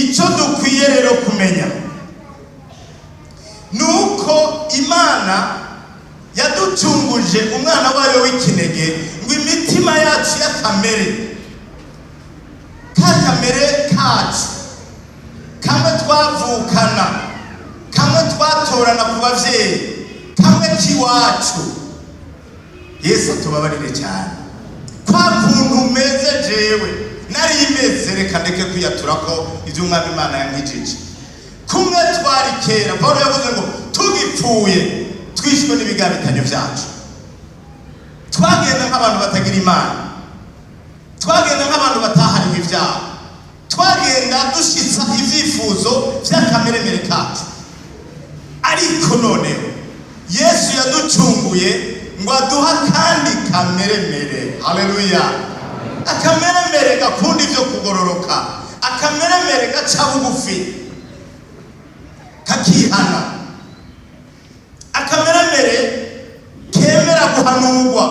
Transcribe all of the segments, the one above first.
icyo dukwiye rero kumenya nuko Imana yaducunguje umwana wayo w'ikinege ngo imitima yacu y'akamere kacu kamwe twavukana kamwe twatorana ku bavyeyi kamwe kiwacu Yesu tubabarire cyane kwa kuntu meze jewe nari imeze reka ndeke kwiyaturako ivyo umwami Imana yankijije kumwe twari kera Paulo yavuze ngo tugipfuye twishwe n'ibigabitanyo byacu twagenda nk'abantu batagira Imana twagenda nk'abantu batahariwe ibyaha twagenda dushitsa ivyifuzo vy'akameremere kacu ariko noneho Yesu yaducunguye ngo aduha kandi kameremere haleluya akameremere gakunda ivyo kugororoka akameremere gaca bugufi kakihana akameremere kemera guhanurwa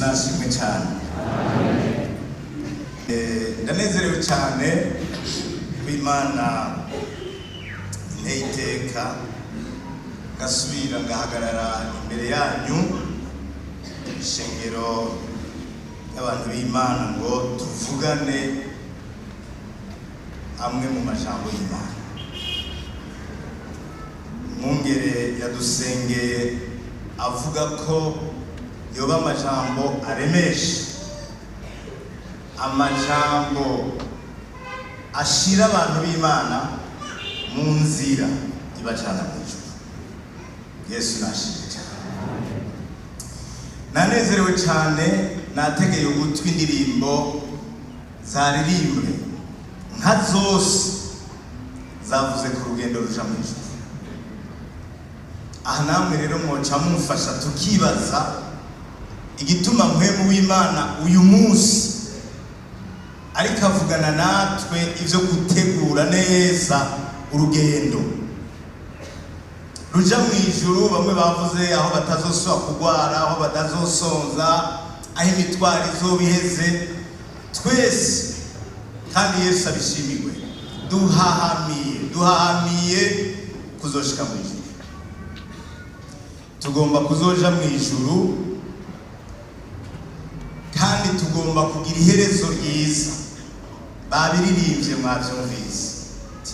nashimwe cyane ndanezerewe cyane kw'Imana inteka gasubira ngahagarara imbere yanyu ishengero y'abantu b'Imana ngo tuvugane amwe mu majambo y'Imana. Mwungere yadusengeye avuga ko yoba amajambo aremesha, amajambo ashira abantu b'Imana mu nzira ibajana mu ijuru. Yesu nashimye cyane, nanezerewe cyane, nategeye ugutwi indirimbo zaririmbwe nka zose zavuze ku rugendo ruja mu ijuru. Aha namwe rero mwoca mumfasha tukibaza igituma mpwemu w'Imana uyu munsi ariko avugana natwe ivyo gutegura neza urugendo ruja mu ijuru. Bamwe bavuze aho batazosubira kugwara, aho batazosonza, aho imitwaro izobiheze. Twese kandi Yesu abishimigwe, duhahamiye kuzoshika mu ijuru. Tugomba kuzoja mu ijuru kandi tugomba kugira iherezo ryiza. Babiririmbye mwavyumvise,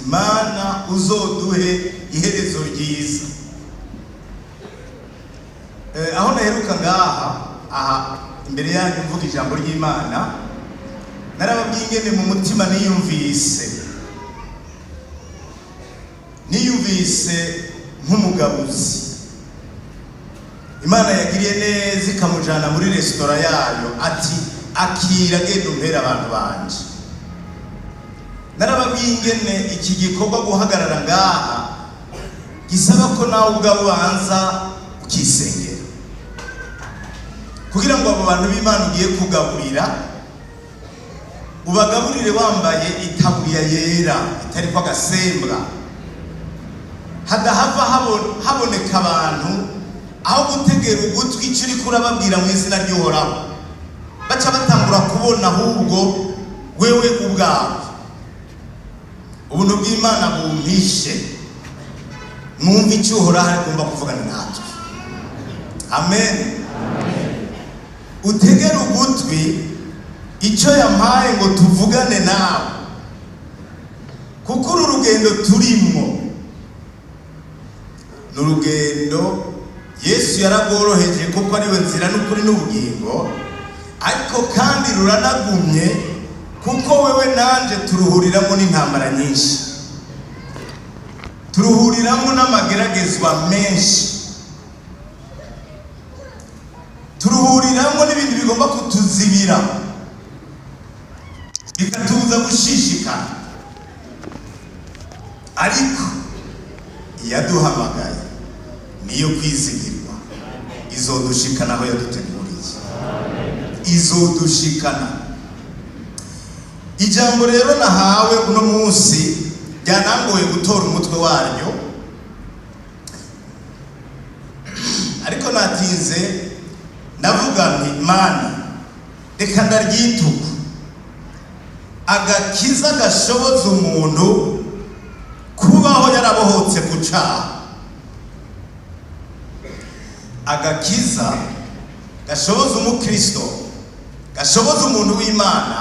Imana uzoduhe iherezo ryiza. Aho naheruka ngaha imbere yanyu mvuga ijambo ry'Imana, narababwiye ingene mu mutima niyumvise nk'umugabuzi Imana yagiriye neza ikamujana muri resitora yayo, ati akira genda umpera abantu banje. Narababwiye ingene iki gikorwa guhagarara ngaha gisaba ko nawe ubwawe ubanza ukisengera kugira ngo abo bantu b'Imana ugiye kugaburira ubagaburire wambaye itaburiya yera itariko agasembwa, hadahava haboneka abantu aho gutegera ugutwi icyo uriko urababwira mu izina ry'Uhoraho baca batangura kubona ahubwo wewe ubwawe. Ubuntu bw'Imana bumpishe, mwumve icyo Uhoraho agomba kuvugana natwe. Amen. Utegera ugutwi icyo yampaye ngo tuvugane nawe, kuko uru rugendo turimo n'urugendo Yesu yaragoroheje kuko ariwe nzira n'ukuri n'ubugingo, ariko kandi ruranagumye kuko wewe nanje turuhuriramo n'intambara nyinshi, turuhuriramo n'amageragezwa menshi, turuhuriramo n'ibindi bigomba kutuzibira bikatubuza gushishikara. Ariko iyaduhamagaye niyo kwizigirwa, izodushikana aho yaduteguriye, izodushikana. ijambo rero nahawe uno munsi ryanangoye gutora umutwe waryo, ariko natinze ndavuga nti Mana reka ndaryituka, agakiza gashoboza umuntu kubaho yarabohotse ku caha, agakiza gashoboza umukristo, gashoboza umuntu w'Imana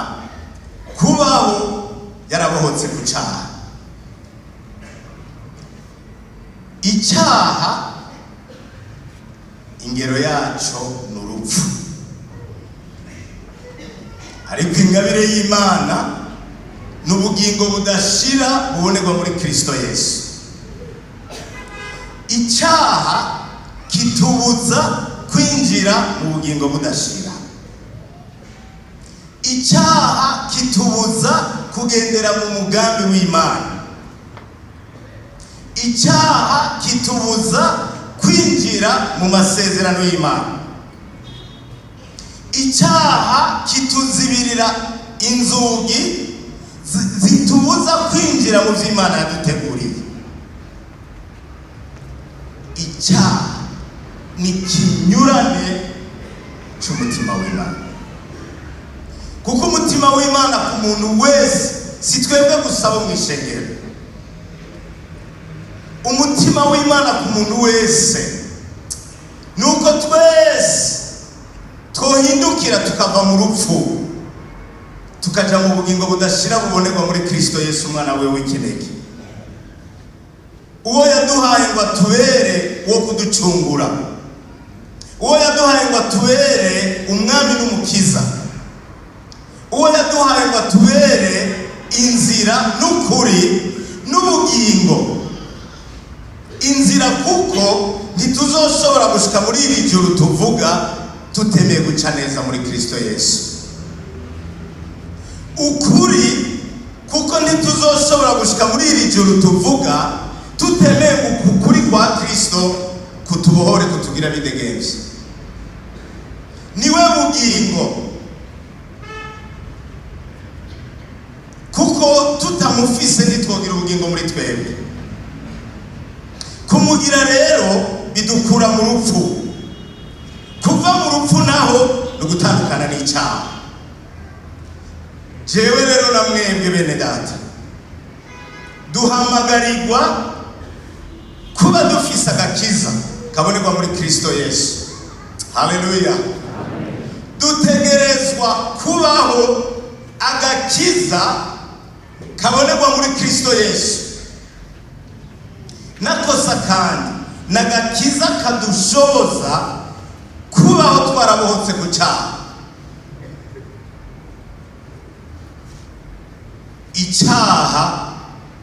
kubaho yarabohotse ku caha. Icyaha ingero yaco ni urupfu, ariko ingabire y'Imana ni ubugingo budashira bubonerwa muri Kristo Yesu. Icyaha kitubuza kwinjira mu bugingo budashira, icyaha kitubuza kugendera mu mugambi w'Imana, icyaha kitubuza kwinjira mu masezerano y'Imana, icyaha kituzibirira inzugi zitubuza kwinjira mu vy'Imana yaduteguriye. Icyaha ni kinyurane c'umutima w'Imana, kuko umutima w'Imana ku muntu wese si twebwe gusa bo mw'ishengero. Umutima w'Imana ku muntu wese nuko twese twohindukira tukava mu rupfu tukaja mu bugingo budashira bubonerwa muri Kristo Yesu umwana we w'ikinege, uwo yaduhaye ngo atubere uwo kuducungura, uwo yaduhaye ngo atubere umwami n'umukiza, uwo yaduhaye ngo atubere inzira n'ukuri n'ubugingo. Inzira kuko ntituzoshobora gushika muri iri juru tuvuga tutemeye guca neza muri Kristo Yesu. Ukuri kuko ntituzoshobora gushika muri iri juru tuvuga tutemeye ukuri kwa Kristo kutubohore kutugira bidegemvye. Niwe bugingo, kuko tutamufise ntitwogira ubugingo muri twebwe. Kumugira rero bidukura mu rupfu, kuva mu rupfu naho no gutandukana n'icyaha. Jewe rero na mwebwe bene data duhamagarirwa kuba dufise agakiza kabonerwa muri Kristo Yesu. Haleluya. Dutegerezwa kubaho agakiza kabonerwa muri Kristo Yesu. Nakosa kandi nagakiza kadushoboza kubaho twarabohotse ku cyaha. Icyaha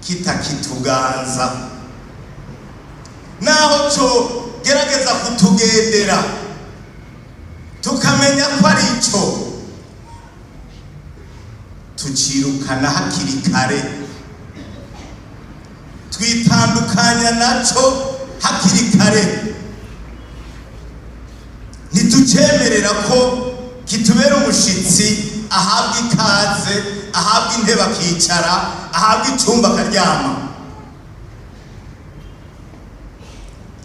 kitakituganza, naho cyo gerageza kutugendera tukamenya ko ari cyo, tucirukana hakiri kare, twitandukanya naco hakiri kare, ntitucemerera ko kitubera umushitsi, ahabwa ikaze, ahabwa intebe akicara, ahabwa icumba akaryama.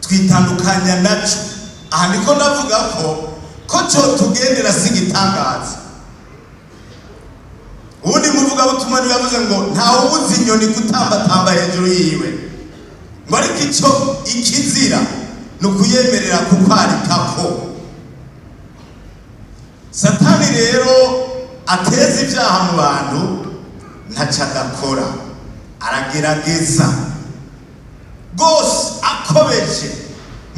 Twitandukanya naco. Aha niko ndavuga ko cyo tugendera sigitangaza. Ubundi muvuga butumwa yavuze ngo ntawe ubuzi inyoni gutambatamba hejuru yiwe, ngo ariko icyo ikizira ni ukuyemerera kukwaritako. Satani rero ateza ibyaha mu bantu ntaco adakora, aragerageza rwose akobeje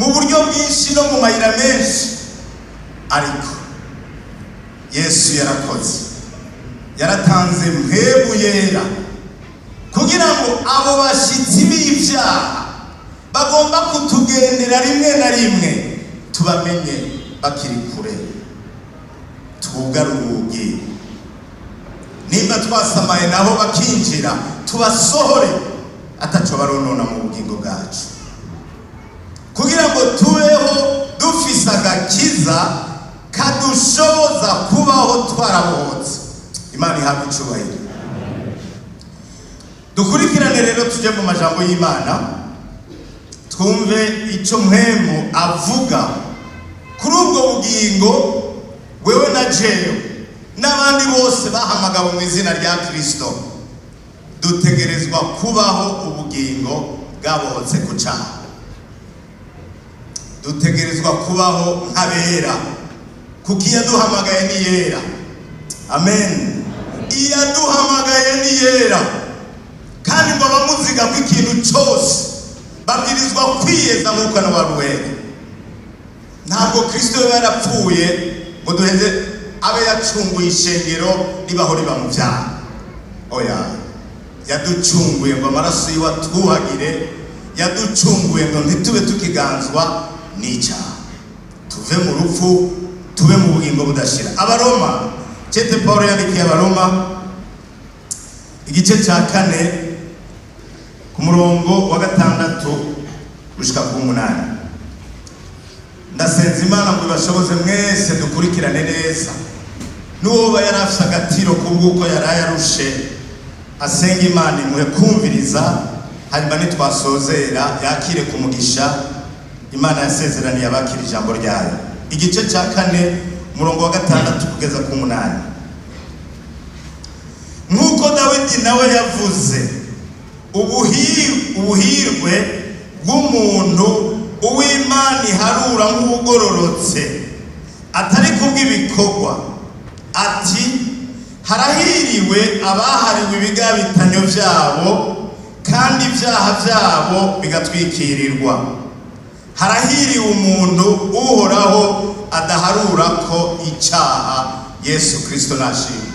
mu buryo bwinshi no mu mayira menshi, ariko Yesu yarakoze, yaratanze mpemu yera kugira ngo abo bashitsi b'ivyaha bagomba kutugendera rimwe na rimwe tubamenye bakiri kure, tugaruruge. Nimba twasamaye nabo bakinjira tubasohore ataco baronona mu bugingo bwacu, kugira ngo tubeho dufise agakiza kadushoboza kubaho twarabohotse. Imana ihabwe icubahiro. dukurikirane rero tuje mu majambo y'Imana twumve ico mpemu avuga kuri ubwo bugingo wewe na jewe n'abandi bose bahamagawe mu izina rya Kristo. Dutegerezwa kubaho ubugingo bwabohotse ku cyaha, dutegerezwa kubaho nk'abera kuko iyaduhamagaye ni yera. Amen. Iyaduhamagaye ni yera kandi ngo bamuziga ko ikintu cyose babwirizwa kwiyeza nk'uko n'abaruwera. Ntabwo Kristo yarapfuye ngo duheze abe yacunguye ishengero ribaho riba mu byaha. Oya, yaducunguye ngo amaraso yiwe atwuhagire, yaducunguye ngo ntitube tukiganzwa n'icyaha, tuve mu rupfu tube mu bugingo budashira. Abaroma, Cete Paulo yandikiye Abaroma igice cya 4 ku murongo wa 6 gushika ku 8. Ndasenza Imana ngo ibashoboze mwese dukurikirane neza, n'uwo yarafise agatiro kubw'uko yaraye arushe asenga Imana imuhe kumviriza, hanyuma nitwasozera yakire ku mugisha Imana yasezeraniye abakira ijambo ryayo. Igice cya 4 umurongo wa 6 kugeza ku 8. Nk'uko Dawidi nawe yavuze, ubuhirwe bw'umuntu uw'Imana iharura nk'ubugororotse atari kubw'ibikorwa, ati harahiriwe abahariwe ibigabitanyo byabo kandi ibyaha byabo bigatwikirirwa. Harahiriwe umuntu uhoraho adaharura ko icyaha. Yesu Kristo nashimwe.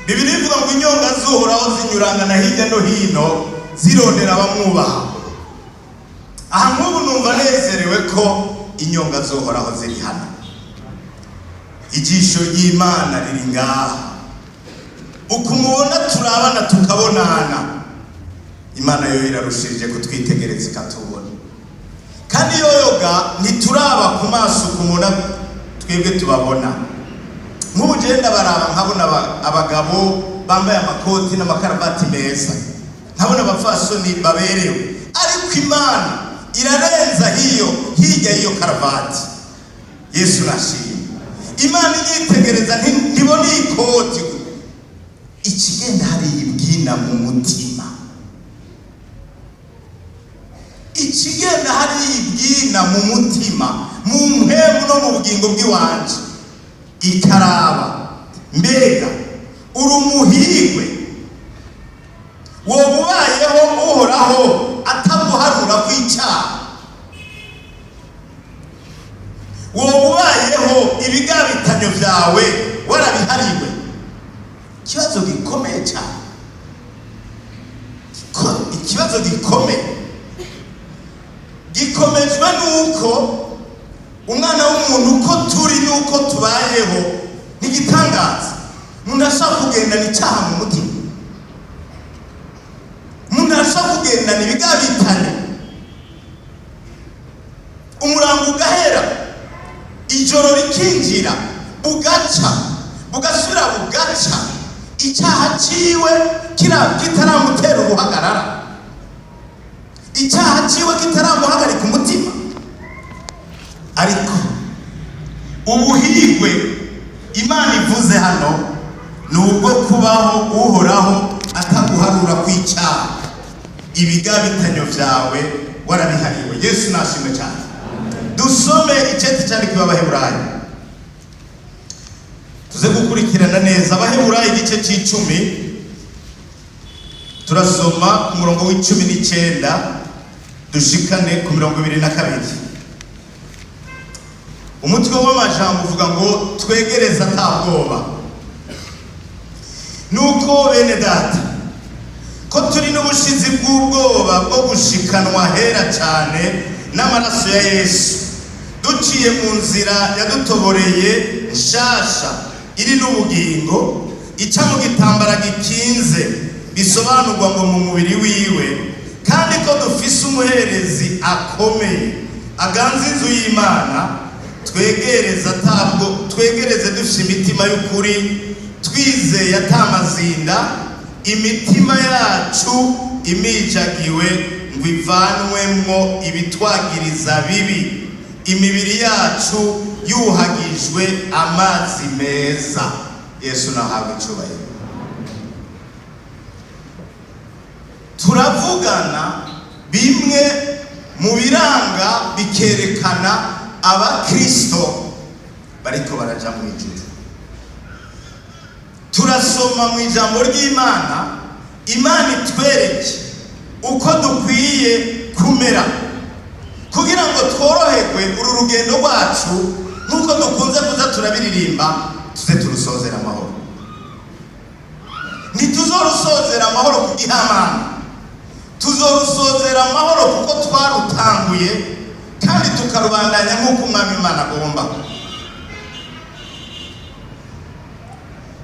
Bibiliya ivuga ngo inyonga z'uhoraho zinyurangana hirya no hino zirondera abamwubaha. Aha nk'ubu numva nezerewe ko inyonga z'uhoraho ziri hano. Ijisho ry'Imana riri ngaha, ukumubona turabana tukabonana. Imana yo irarushirije kutwitegereza ikatubona, kandi yoyoga ntituraba ku maso kumuna twebwe tubabona. Nk'ubu genda baraba nkabona abagabo bambaye amakoti n'amakaravati meza, nkabona abafasoni baberewe, ariko Imana irarenza hirya y'iyo karavati. Yesu nashimwe. Imana inyitegereza ntibona ikoti, ikigenda hari ibwina mu mutima, ikigenda hari ibwina mu mutima, mu mpemu no mu bugingo bw'iwanje, ikaraba mbega uri umuhirwe wowe ubayeho uhoraho ataguharura kw'icyaha, wowe ubayeho ibigabitanyo byawe warabihariwe. Ikibazo gikomeye cyane, ikibazo gikomejwe nuko umwana w'umuntu uko turi nuko tubayeho n'igitangaza. Umuntu ashaka kugendana icyaha mu mutima, umuntu ashaka kugendana ibigabitanyo, umurango ugahera, ijoro rikinjira, bugasubira bugaca, icyaha ciwe kitaramutera uruhagarara, icyaha ciwe kitaramuhagarika umutima. Ariko ubuhirwe Imana ivuze hano ni ubwo kubaho uhoraho ataguharura kw'icyaha, ibigabitanyo byawe warabihariwe. Yesu nashimwe cyane. Dusome icete cyane k'Abaheburayo, tuze gukurikirana neza. Abaheburayo igice c'10 turasoma ku murongo w'19 dushikane ku 22. Umutwe w'amajambo uvuga ngo twegereza ntabwoba. Nuko bene data, ko turi n'ubushizi bw'ubwoba bwo gushikanwa hera cyane n'amaraso ya Yesu, duciye mu nzira yadutoboreye nshasha iri n'ubugingo, ica mu gitambara gikinze bisobanurwa ngo mu mubiri wiwe, kandi ko dufise umuherezi akomeye aganza inzu y'Imana. Twegereze dufise imitima y'ukuri, twizeye atamazinda, imitima yacu imijagiwe ngo ivanwemwo ibitwagiriza bibi, imibiri yacu yuhagijwe amazi meza. Yesu nahabwe icubahiro. Turavugana bimwe mu biranga bikerekana abakristo bariko baraja mu ijuru. Turasoma mu ijambo ry'Imana, Imana itwereke uko dukwiye kumera kugira ngo tworoherwe uru rugendo rwacu, nk'uko dukunze kuza turabiririmba, tuze turusozera amahoro. Ntituzorusozera amahoro ku gihamana, tuzorusozera amahoro kuko twarutanguye kandi tukarubandanya nk'uko Umwami Imana agomba.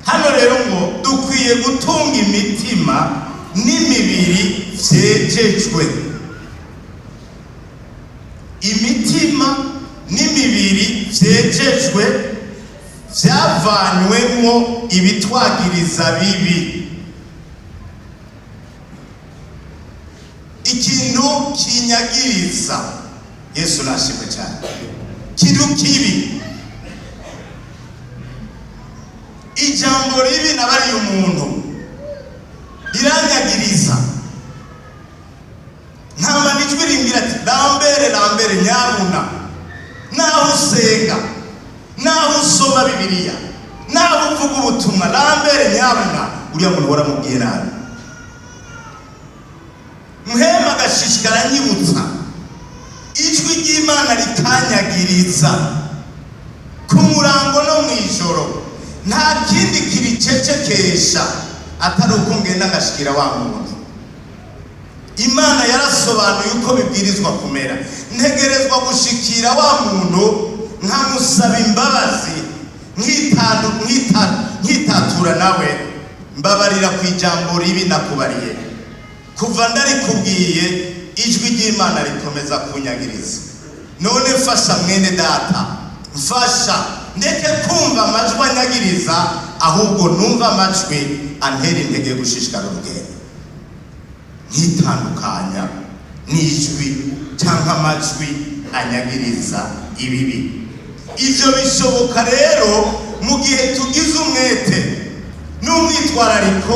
Hano rero ngo dukwiye gutunga imitima n'imibiri vyejejwe. Imitima n'imibiri vyejejwe vyavanywemwo ibitwagiriza bibi. Ikintu kinyagiriza, Yesu nashimwe cyane, kintu kibi, ijambo ribi nabariye umuntu riranyagiriza. Ntama nijwi rimbwira ati lambere lambere nyabuna, naho usenga, naho usoma Bibiliya, naho uvuga ubutumwa, lambere nyabuna, uriya muntu waramubwiye nabi. Muhema agashishikara nyibutsa, ijwi ry'Imana rikanyagiriza ku murango no mw'ijoro. Nta kindi kiricecekesha atari uko ngenda ngashikira wa muntu. Imana yarasobanuye uko bibwirizwa kumera. Ntegerezwa gushikira wa muntu nkamusaba imbabazi, nkitatura nawe, mbabarira ku ijambo ribi nakubariye. Kuva ndarikubwiye ijwi ry'Imana rikomeza kunyagiriza. None mfasha mwene data, mfasha ndeke kumva amajwi anyagiriza, ahubwo numva amajwi antera intege gushishikara urugendo. Ntitandukanya n'ijwi cyangwa amajwi anyagiriza ibibi. Ivyo bishoboka rero mu gihe tugize umwete n'umwitwarariko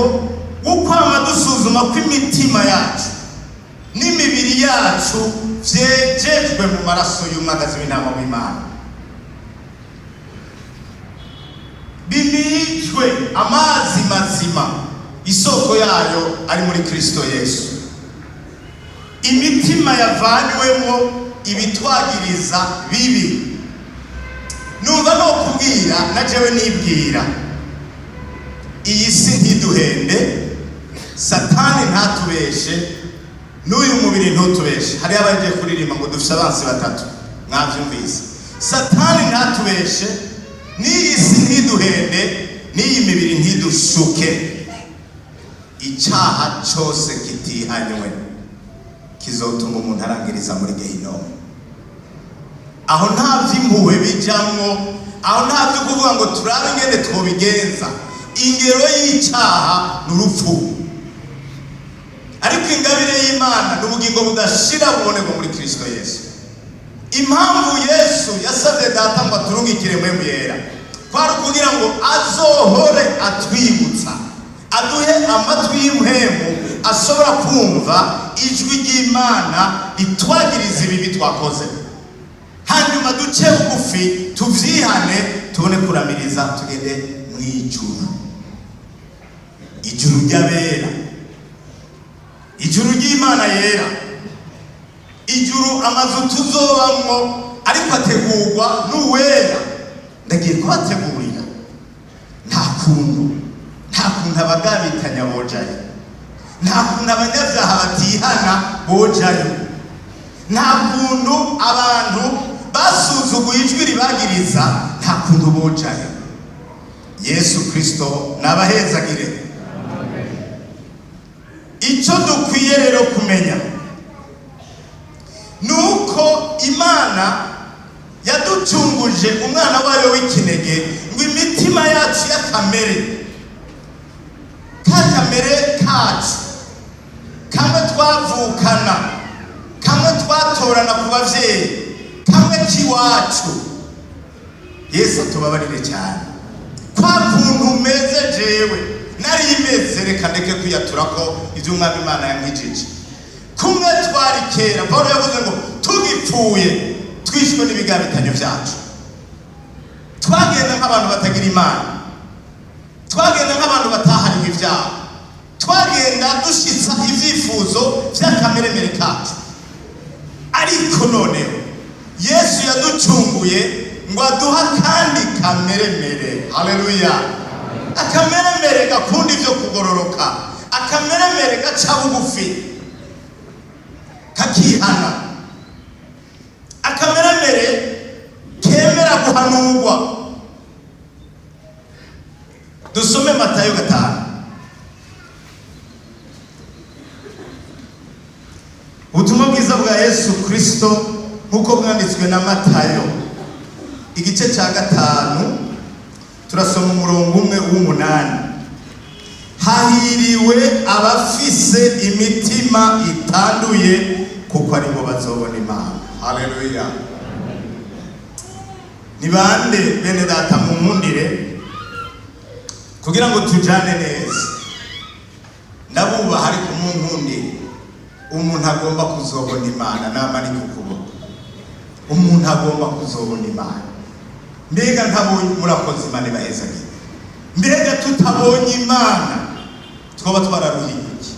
ukwama dusuzuma ko imitima yacu n'imibiri yacu vyejejwe mu maraso y'umwagazi w'intama w'Imana, bimijwe amazi mazima, isoko yayo ari muri Kristo Yesu. Imitima yavanywemo ibitwagiriza bibi. Numva no kubwira na jewe nibwira, iyi si ntiduhende, Satani ntatubeshe, n'uyu mubiri ntutubeshe. Hari abagiye kuririmba ngo dufite abansi batatu, mwavyumvise. Satani ntatubeshe, n'iyi si ntiduhende, n'iyi mibiri ntidushuke. Icyaha cyose kitihanywe kizotuma umuntu arangiriza muri Gehinomu. Aho nta vy'impuhwe bijamwo, aho nta vyo kuvuga ngo turabe ingene twobigenza. Ingero y'icyaha n'urupfu, ariko ingabire y'Imana n'ubugingo budashira buboneka muri Kristo Yesu. Impamvu Yesu yasabye Data ngo aturungikire mpwemu yera, kwari kugira ngo azohore atwibutsa, aduhe amatwi y'impwemu ashobora kumva ijwi ry'Imana ritwagiriza ibibi twakoze, hanyuma duce bugufi tuvyihane, tubone kuramiriza, tugende mw'ijuru, ijuru ry'abera, ijuru ry'Imana yera, ijuru amazu tuzobamwo ariko ategurwa n'uwera. Ndagiye kubategurira. Nta kuntu abagabitanya bojayo, nta kuntu abanyabyaha batihana bojayo, nta kuntu abantu basuzuguye ijwi ribagiriza, nta kuntu bojayo. Yesu Kristo nabahezagire. Icyo dukwiye rero kumenya nuko Imana yaducunguje umwana wayo w'ikinege ngo imitima yacu y'akamere kacu, kamwe twavukana, kamwe twatorana ku bavyeyi, kamwe kiwacu. Yesu atubabarire cyane. Kwa kuntu meze jewe nari imeze, reka ndeke kwiyatura ko ivyo Umwami Imana yankijije. Kumwe twari kera, Paulo yavuze ngo tugipfuye twishwe n'ibigabitanyo vyacu. Twagenda nk'abantu batagira Imana, twagenda nk'abantu batahariwe ivyaha, twagenda dushitsa ivyifuzo vy'akameremere kacu. Ariko noneho Yesu yaducunguye ngo aduha kandi kameremere. Haleluya! Akameremere gakunda ivyo kugororoka, akameremere gaca bugufi kakihana, akameremere kemera guhanurwa. Dusome Matayo 5. Ubutumwa bwiza bwa Yesu Kristo nkuko bwanditswe na Matayo igice cya 5, turasoma umurongo umwe w'umunani. Hahiriwe abafise imitima itanduye kuko aribo bazobona Imana. Haleluya! Ni bande bene data mumundire kugira ngo tujane neza? Ndabubaha ariko munkundire. Umuntu agomba kuzobona Imana namari kukubona. Umuntu agomba kuzobona Imana. Mbega ntabonye murakoze Imana bahezagiye. Mbega tutabonye Imana twaba twararuhiye iki?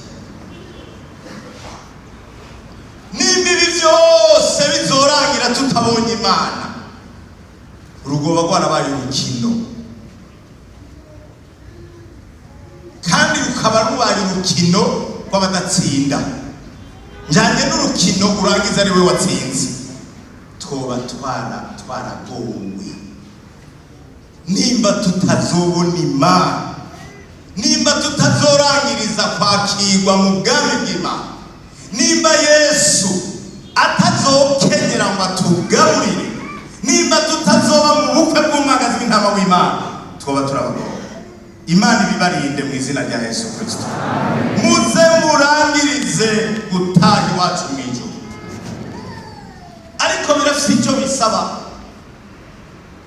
Nimbibi vyose bizorangira tutabonye Imana, urugoba rwarabaye urukino, kandi rukaba rubaye urukino rw'abadatsinda. Njanye n'urukino urangiza ari we watsinze. Twoba twaragowe nimba tutazobona Imana, nimba tutazorangiriza kwakirwa mu bwami bw'Imana, nimba Yesu atazokenyera ngo atugaburire, nimba tutazoba mu bukwe bw'umwagazi w'intama w'Imana, twoba turabagowe. Imana ibibarinde mu izina rya Yesu Kristo. Muze murangirize gutaha iwacu mw'ijuru. Ariko birafite icyo bisaba.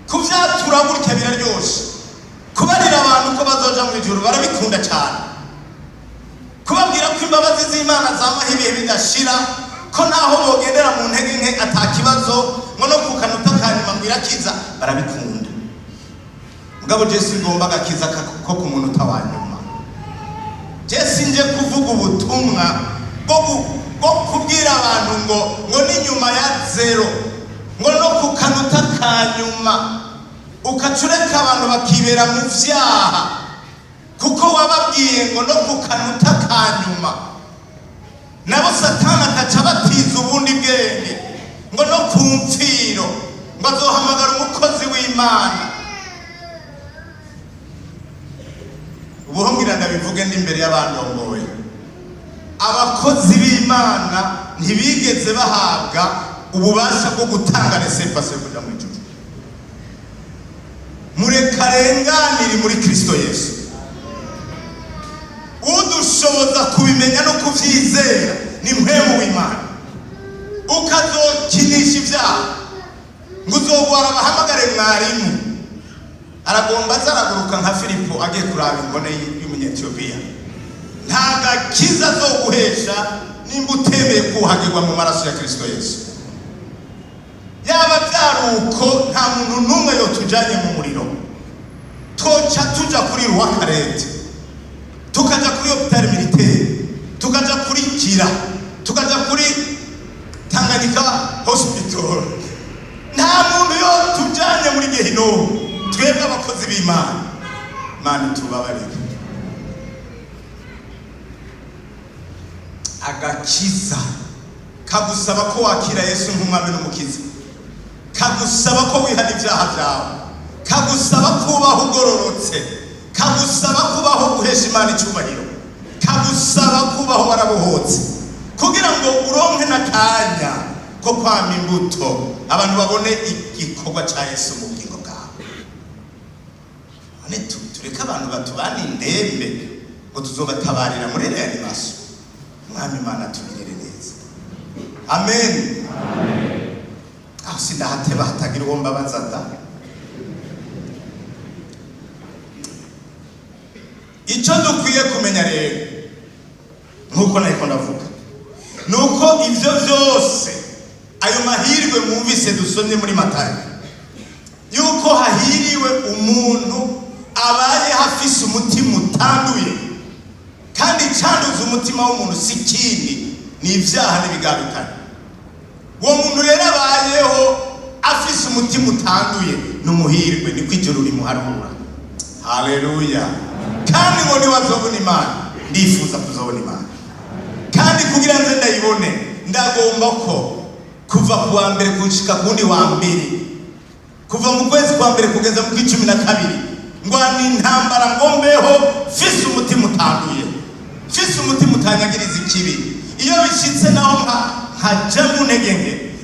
Kuvyatura gutya biraryoshe. Kubarira abantu ko bazoja mu ijuru barabikunda cyane. Kubabwira ko imbabazi z'Imana zamaho ibihe bidashira, ko naho bogendera mu ntege nke atakibazo, ngo no kukanuta kanyuma mbirakiza, barabikunda. Mugabo Yesu ngomba gakiza ko ku muntu utawanyuma. Yesu nje kuvuga ubutumwa bwo kubwira abantu ngo ni nyuma ya zero, ngo no kukanuta kanyuma ukacureka abantu bakibera mu vyaha, kuko wababwiye ngo no kukanuta kanyuma. Nabo Satani akaca batiza ubundi bwenge ngo no kumfiro, ngo azohamagara umukozi w'Imana. Ubuhongira ndabivuge ndi imbere y'abandongoye. Abakozi b'Imana ntibigeze bahabwa ububasha bwo gutanga resepase kuja mu ijuru. Murekarenganire muri Kristo Yesu. Udushoboza kubimenya no kuvyizera ni mpemu w'Imana. Ukazokinisha ivyaha ngo uzogwara bahamagare mwarimu, aragomba azaraguruka nka Filipo agiye kuraba ingone y'umunyetiyopiya. Nta gakiza azoguhesha nimba utemeye kuhagirwa mu maraso ya Kristo Yesu. Yaba vyaruko nta muntu n'umwe yotujanye mu muriro. Toca tuja kuri Rwakarete, tukaja kuri hôpital militaire, tukaja kuri Kira, tukaja kuri Tanganyika hospital. Nta muntu yotujanye muri Gehinomu. Twebwe abakozi b'Imana, Imana tubabarire. Agakiza kagusaba ko wakira Yesu nk'umwami n'umukiza, kagusaba ko wihana ibyaha byawe, kagusaba kubaho ugororotse, kagusaba kubaho guhesha Imana icyubahiro, kagusaba kubaho warabohotse, kugira ngo uronke n'akanya ko kwama imbuto abantu babone igikorwa cya Yesu mu bugingo bwawe. Tureka abantu batubana indembe ngo tuzobatabarira muri reanimation. Mwami Imana tugirire neza. Amen. Aho sindahateba hatagira uwo mbabaza da. Icyo dukwiye kumenya rero nkuko nahiko ndavuga nuko ivyo vyose ayo mahirwe mwumvise dusomye muri Matayo yuko hahiriwe umuntu abaye hafise umutima utanduye, kandi canduza umutima w'umuntu si kindi ni ivyaha n'ibigabikana. Uwo muntu rero abayeho afise umutima utanduye n'umuhirwe, niko ijuru rimuharura. Haleluya. Kandi ngo niwazobona Imana, ndifuza kuzobona Imana, kandi kugira nze ndayibone ndagomba ko kuva kuwa mbere kushika kundi wa mbere, kuva mu kwezi kwa mbere kugeza mu 12 ngwani intambara ngombeho fise umutima utanduye, fise umutima utanyagiriza ikibi. Iyo bishitse naho nkaja mu ntege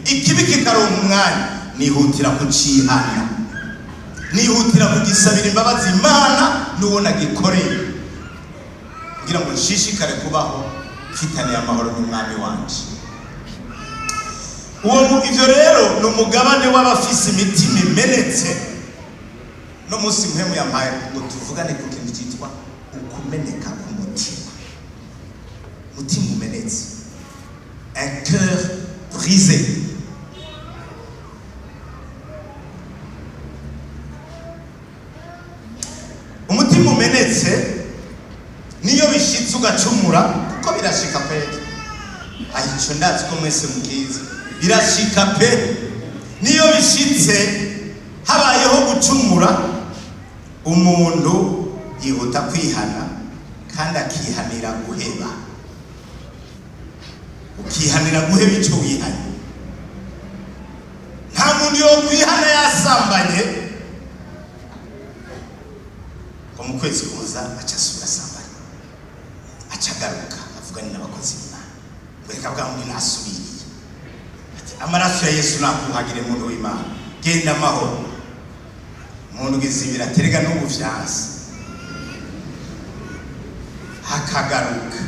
ikibi kikaronka umwanya, nihutira kucihana, nihutira kugisabira imbabazi Imana nuwo nagikoreye, kugira ngo nshishikare kubaho mfitaniye amahoro n'umwami wanje. Ivyo rero ni umugabane w'abafise imitima imenetse. No musi mpemu yampaye ngo tuvugane ku kintu cyitwa ukumeneka k'umutima. Umutima umenetse, un cœur brisé. Umutima umenetse niyo bishitse ugacumura, kuko birashika pe. Ayico ndazi ko mwese mukizi, birashika pe. Niyo bishitse habayeho gucumura, umuntu yihuta kwihana kandi akihanira guheba. Ukihanira guheba ico wihanye. Nta muntu yo kwihana yasambanye ko mu kwezi kuza aca asubira asambanye, aca agaruka avugana n'abakozi b'Imana, bereka bwa muri nasubiriye ati amaraso ya Yesu nakuhagire muntu w'Imana, genda amahoro. Umuntu gizibira terega n'ubuvyansi hakagaruka,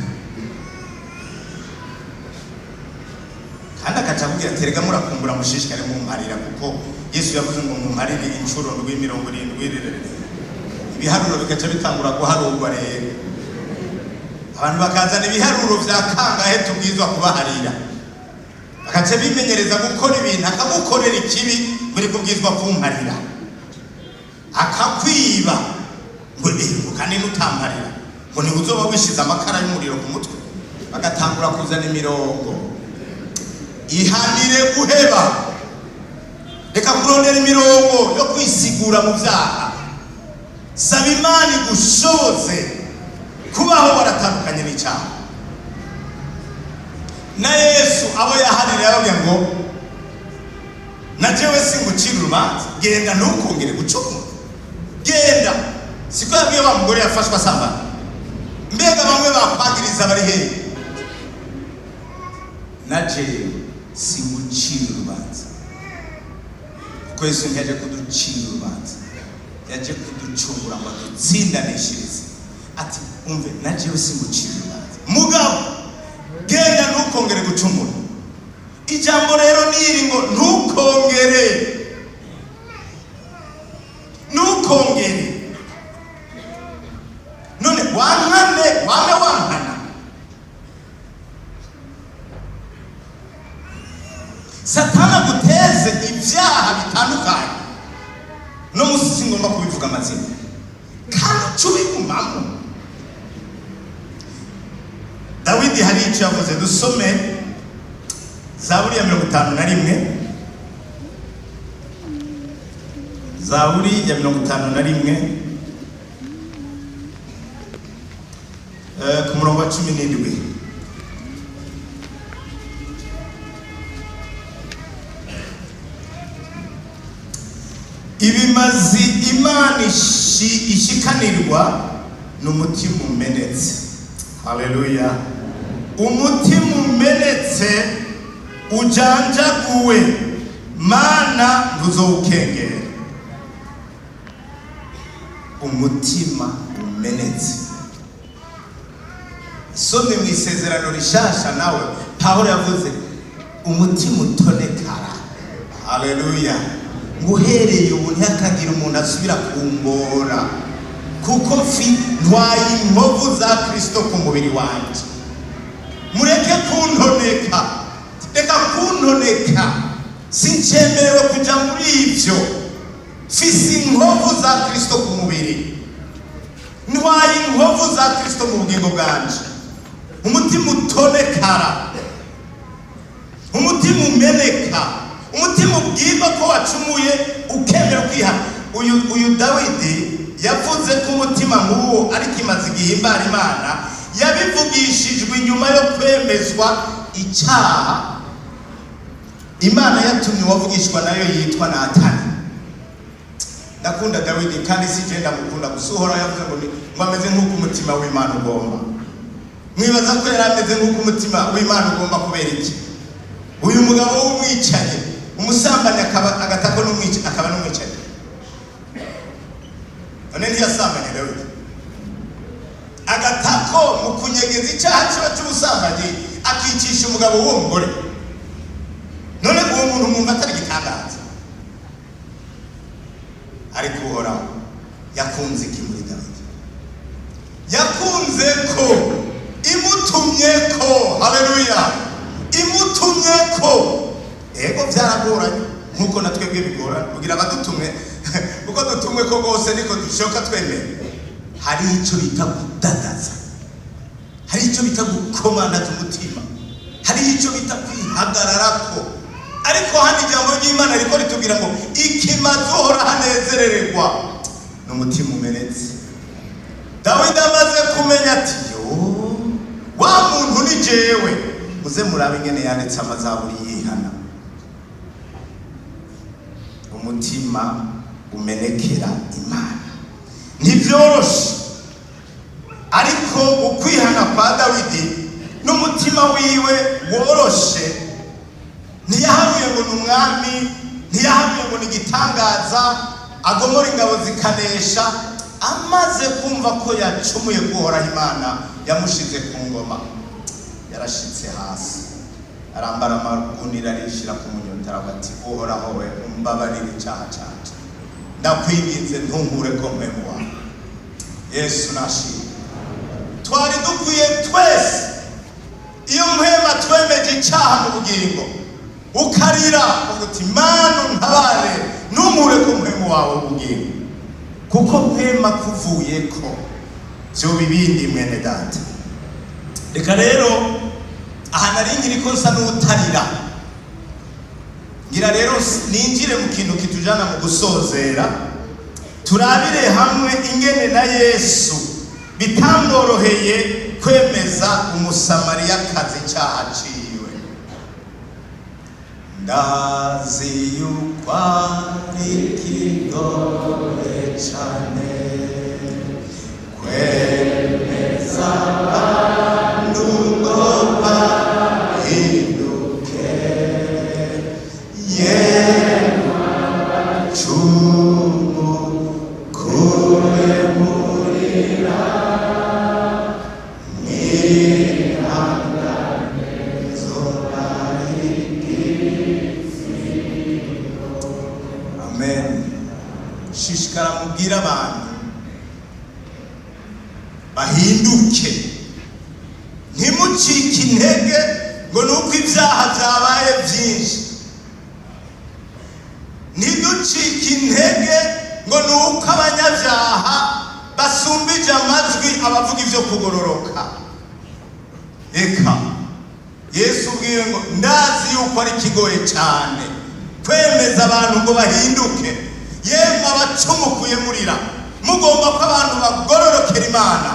kandi akaca kugira terega murakumbura mushishikare mumparira, kuko Yesu yavuze ngo mumparire incuro 70. Ibiharuro bikaca bitangura guharurwa rero, abantu bakazana ibiharuro vya kangahe tubwizwa kubaharira, bakaca bimenyereza gukora ibintu, akagukorera ikibi muri kubwizwa kumparira, akakwiba ngo kandi nutamparira ngo ni uzoba wishiza amakara y'umuriro ku mutwe, bagatangura kuzana imirongo. Ihanire guheba, reka kurondera imirongo yo kwisigura mu vyaha. Saba Imana igushoboze kubaho waratandukanye n'icyaha. Na Yesu abo yaharira yababwira ngo najewe singucira urubanza, genda ntukongere gucumura, genda. Siko yabwiye wa mugore yafashwe asambana, mbega bamwe bakwagiriza bari hehe? Najewe singucira urubanza, kuko Yesu ntiyaje kuducira urubanza, yaje kuducungura ngo dutsindanishirize. Ati umve, najewe singucira urubanza, mugabo genda ntukongere gucumura. Ijambo rero niri ngo ntukongere, ntukongere. None wankana Satana guteze ibyaha bitandukanye. No musi ngomba kubivuga amazina, kandi cubigumamo. Dawidi hari icyo yavuze, dusome Zaburi ya 51. Zaburi ya 51 ku murongo wa 17. Ibimazi Imana ishikanirwa n'umutima umenetse. Haleluya. Umutima umenetse ujanjaguwe Mana ntuzowukengera. Umutima umenetse some mu isezerano rishasha nawe Pawulo yavuze umutima utonekara. Haleluya. Nguhereye ubu ntihakagira umuntu asubira kumbora kuko ntwaye inkovu za Kristo ku mubiri wanje. Mureke kuntoneka, reka kuntoneka, sincemerewe kuja muri ivyo. Fisi inkovu za Kristo ku mubiri, ntwaye inkovu za Kristo mu bugingo bwanje. Umutima utonekara, umutima umeneka, umutima ubwirwa ko wacumuye ukemera kwihana. Uyu Dawidi yavuze ko umutima nk'uwo ariko imaze igihimbara Imana, yabivugishijwe inyuma yo kwemezwa icyaha Imana yatumye wavugishwa nayo yitwa Natani. Ndakunda Dawidi kandi sijenda mukunda gusohora, yavuze ngo ameze nk'uko umutima w'Imana ugomba. Mwibaza ko yari ameze nk'uko umutima w'Imana ugomba kubera iki? Uyu mugabo w'umwicanyi, umusambanyi agatako akaba n'umwicanyi. None ntiyasambanye Dawidi? Agatako mu kunyegeza icyaha kiba cy'ubusambanyi akicisha umugabo w'uwo mugore. None uwo muntu mwumva atari gitangaza? Ariko Uhoraho yakunze iki muri Dawidi? Yakunze ko imutumye ko, haleluya, imutumye ko. Ego byaragoranye nkuko natwebwe bigora kugira abadutumwe uko dutumwe ko gose niko dushoka twemeye. Hari icyo bita kudadaza, hari icyo bita gukomanda umutima, hari icyo bita kwihagararako. Ariko hano ijambo ry'Imana riko ritubwira ngo ikimaze uhora hanezerererwa n'umutima umenetse. Dawidi amaze kumenya ati wa muntu ni jewe, muze murabe ingene yanditse amazaburi yihana. Umutima umenekera Imana ntibyoroshe, ariko ukwihana kwa Dawidi n'umutima wiwe woroshe. Ntiyaharuye ngo n'umwami, ntiyaharuye ngo n'igitangaza agomora ingabo zikanesha. Amaze kumva ko yacumuye guhoraho Imana yamushize ku ngoma, yarashitse hasi arambara amagunira arishira ku munyota ati Uhoraho we umbabarire icyaha cyanjye, ndakwinginze ntunkure ko mpemu wawe. Yesu nashimwe. Twari dukwiye twese iyo mpema twemeje icyaha mu bugingo ukarira uguti Mana ntabare ntunkure ko mpemu wawe ubugingo, kuko mpema kuvuye ko byo bibindi mwene data. Reka rero aha naringira ko nsa n'utarira, ngira rero ninjire mu kintu kitujana mu gusozera, turabire hamwe ingene na Yesu bitamworoheye kwemeza umusamariyakazi icyaha ciwe. Ndazi yuko ari ikigoye cyane kwemeza abantu ngo bahinduke, yemwe abacumu kure murira mwihangane zobarigisigo. Amen. Shishikara mubwira abantu bahinduke, ntimucike intege ngo nuko ibyaha byabaye byinshi. Ntiducike intege ngo nuko abanyabyaha basumbije amajwi abavuga ibyo kugororoka. Eka Yesu ubwiwe ngo ndazi yuko ari kigoye cyane kwemeza abantu ngo bahinduke, yemwe abacumukuye murira, mugomba ko abantu bagororokera Imana.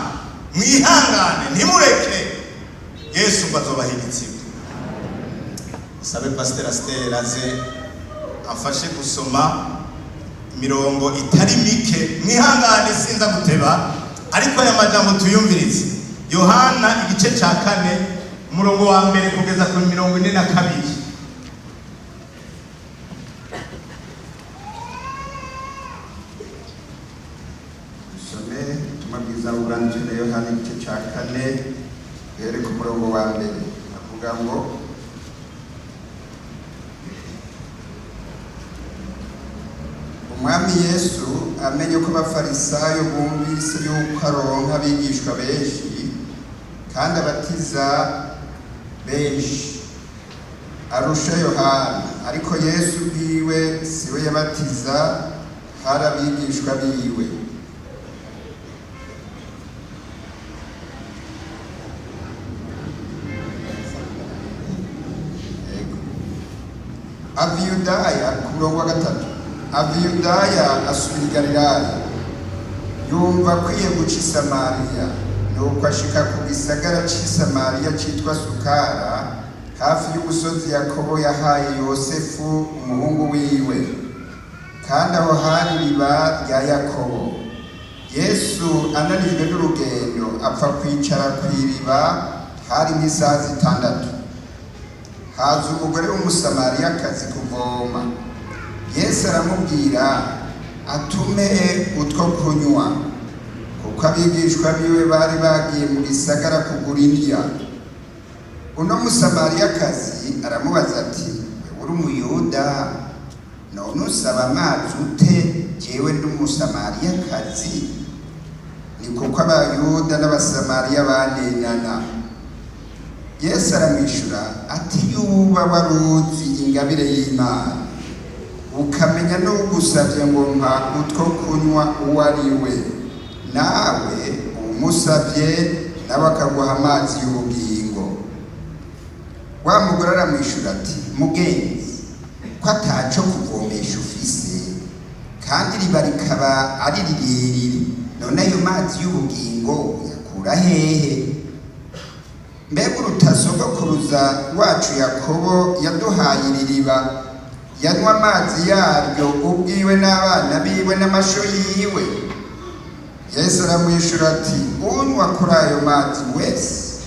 Mwihangane ntimureke, Yesu bazobahindutse. Sabe Pastor Esther aze afashe gusoma mirongo itari mike. Mwihangane sinza guteba, ariko aya majambo tuyumvirize. Yohana igice cya 4 umurongo wa mbere kugeza ku 42. Tumabwiza ubwanditswe na Yohana igice cya 4 duhere ku murongo wa mbere. Avuga ngo umwami Yesu amenye ko abafarisayo bumvise yuko aronka abigishwa benshi kandi abatiza benshi arusha Yohana, ariko Yesu bwiwe siwe yabatiza, hari abigishwa biwe. Ava i Yudaya, ku murongo wa 3, ava i Yudaya asubira i Galilaya, yumva akwiye guca i Samariya, nuko ashika ku gisagara c'i Samariya citwa Sukara, hafi y'umusozi Yakobo yahaye Yosefu umuhungu wiwe, kandi aho hari iriba rya Yakobo. Yesu ananijwe n'urugendo apfa kwicara kw'iriba, hari nk'isaha 6. Haza umugore w'umusamariyakazi kuvoma. Yesu aramubwira atume utwo kunywa, kuko abigishwa biwe bari bagiye mu gisagara kugura indya. Uno musamariyakazi aramubaza ati, uri Umuyuda, none usaba amazi ute jewe ndi umusamariyakazi? Ni kuko Abayuda n'Abasamariya banenana. Yesu aramwishura ati, yuba waruzi ingabire y'Imana, ukamenya n'ugusavye ngo mpa utwo kunywa uwo ari we, nawe umusavye nawe akaguha amazi y'ubugingo. Wa mugore aramwishura ati, mugenzi, ko ataco kuvomesha ufise, kandi iriba rikaba ari rirerire, none ayo mazi y'ubugingo yakura hehe? Mbega urutasogokuruza wacu Yakobo yaduhaye iri riba, yanywa amazi yaryo ubwiwe n'abana biwe n'amasho yiwe? Yesu aramwishura ati, unywa kuri ayo mazi wese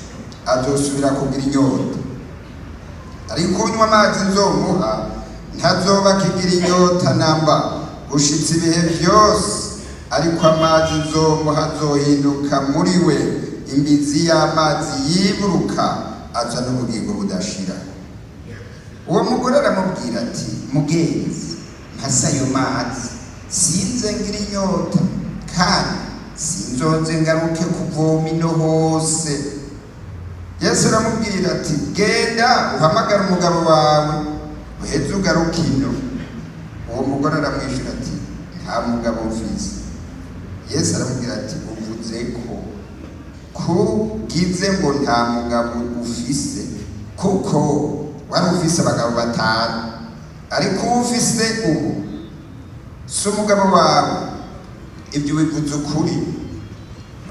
azosubira kugira inyota, ariko unywa amazi nzomuha ntazoba akigira inyota namba gushitsa ibihe byose, ariko amazi nzomuha azohinduka muri we imbizi y'amazi yiburuka aza n'ubugingo budashira. Uwo mugore aramubwira ati, mugenzi, mpasa ayo mazi sinze ngira inyota, kandi sinzoze ngaruke kuvoma ino hose. Yesu aramubwira ati, genda uhamagara umugabo wawe uheze ugaruke ino. Uwo mugore aramwishura ati, nta mugabo mfise. Yesu aramubwira ati, uvuze kugize ngo nta mugabo ufise, kuko wari ufise abagabo 5, ariko ufise ubu si umugabo wawe, ibyo bivuze ukuri.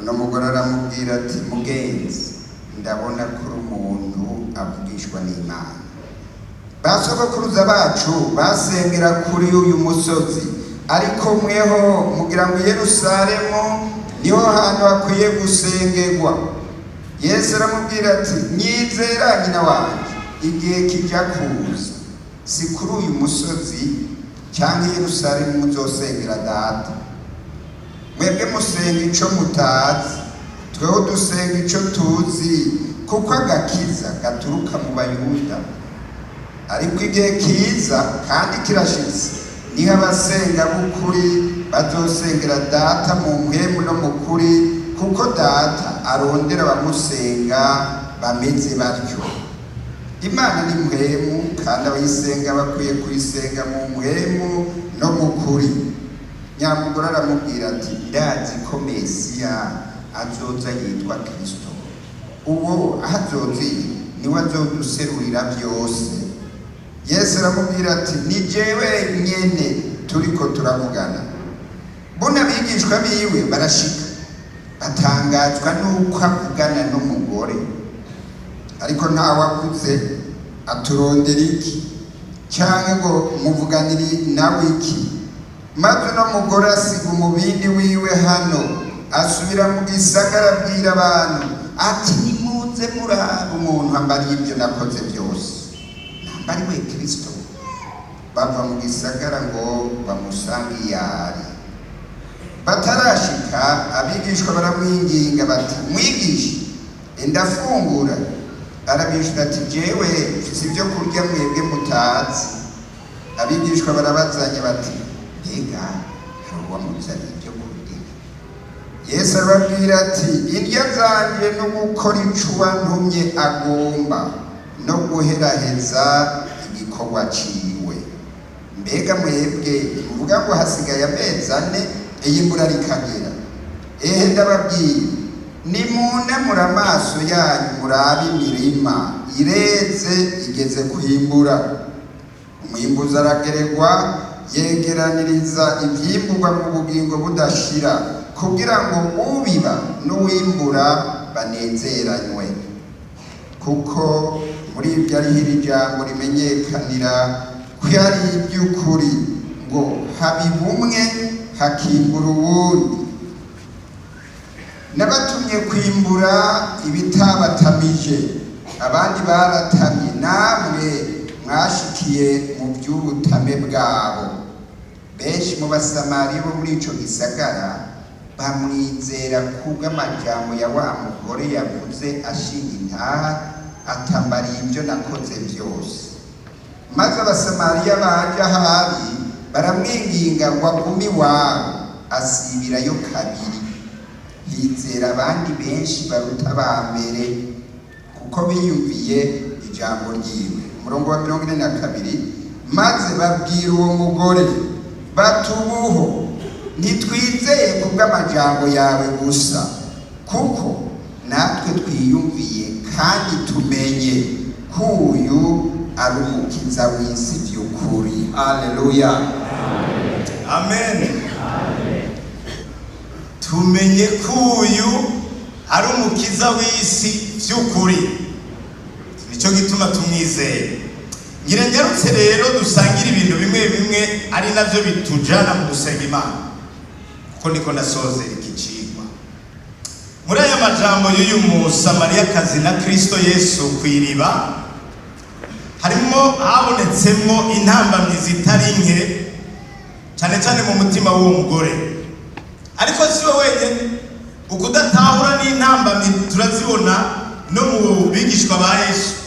Uno mugore aramubwira ati, mugenzi, ndabona kuri umuntu avugishwa n'Imana. Basogokuruza bacu basengera kuri uyu musozi, ariko mweho mugira ngo Yerusalemu niho hantu hakwiye gusengerwa. Yesu aramubwira ati, nyizera nyina wanje, igihe kijya kuza si kuri uyu musozi cyangwa Yerusalemu muzosengera Data. Mwebwe musenga ico mutazi, tweho dusenga ico tuzi, kuko agakiza gaturuka mu Bayuda. Ariko igihe kiza kandi kirashitse, niho abasenga b'ukuri bazosengera Data mu mpwemu no mu kuri, kuko Data arondera abamusenga bameze batyo. Imana ni mpwemu, kandi abayisenga bakwiye kuyisenga mu mpwemu no mu kuri. Nyamugore aramubwira ati, ndazi ko Mesiya azoza yitwa Kristo. Uwo azozi niwe azoduserurira byose. Yesu aramubwira ati, ni jewe nyene turiko turavugana. Bona abigishwa biwe barashika, batangazwa nuko avugana n'umugore. Ariko ntawakuze aturondera iki, cyangwa ngo muvuganire nawe iki? Maze uno mugore asiga umubindi wiwe hano, asubira mu gisagara abwira abantu ati, nimuze muraba umuntu ambariye ibyo nakoze byose, nambari we Kristo. Bava mu gisagara ngo bamusange iyari. Batarashika abigishwa baramwinginga bati, mwigisha, ndafungura. Arabishura ati jewe mfise ibyo kurya mwebwe mutazi. Abigishwa barabazanye bati mbega hari uwamuzaniye ibyo kurya? Yesu arababwira ati indya zanje no gukora ico wantumye agomba no guheraheza igikorwa ciwe. Mbega mwebwe muvuga ngo hasigaye amezi 4 iyimbura rikagera. Ehe ndababwira nimunamura amaso yanyu murabe imirima ireze igeze kwimbura. Umwimbuzi aragererwa yegeraniriza ivyimburwa mu bugingo budashira kugira ngo ubiba n'uwimbura banezeranywe. Kuko muri ibyo ari hiri jambo rimenyekanira ko ari iby'ukuri ngo habiba umwe hakimbura uwundi. Nabatumye kwimbura ibitabatamije, abandi baratamye, namwe mwashikiye mu by'ubutame bwabo. Benshi mu basamari bo muri ico gisagara bamwizera kubw'amajambo ya wa mugore yavuze ashinga intaha atambariye ibyo nakoze byose. Maze abasamariya baje ahari baramwinginga ngo agume iwabo, asibirayo kabiri. Hizera abandi benshi baruta ba mbere kuko biyumviye ijambo ryiwe. Umurongo wa 42, maze babwira uwo mugore batubuho ntitwizeye kubw'amajambo yawe gusa, kuko natwe twiyumviye kandi tumenye ko uyu ari umukiza w'isi by'ukuri. Haleluya, amen. Tumenye ko uyu ari umukiza w'isi by'ukuri, nicyo gituma tumwizeye. Ngira ngarutse rero dusangira ibintu bimwe bimwe ari navyo bitujana mu gusenga Imana, kuko niko nasoze ikicigwa. Muri aya majambo y'uyu musamariyakazi na Kristo Yesu kw'iriba harimo habonetsemo intambamyi zitari nke cyane cyane mu mutima w'uwo mugore. Ariko si we wenyine, ukudatahura n'intambamyi turazibona no mu bigishwa ba Yesu.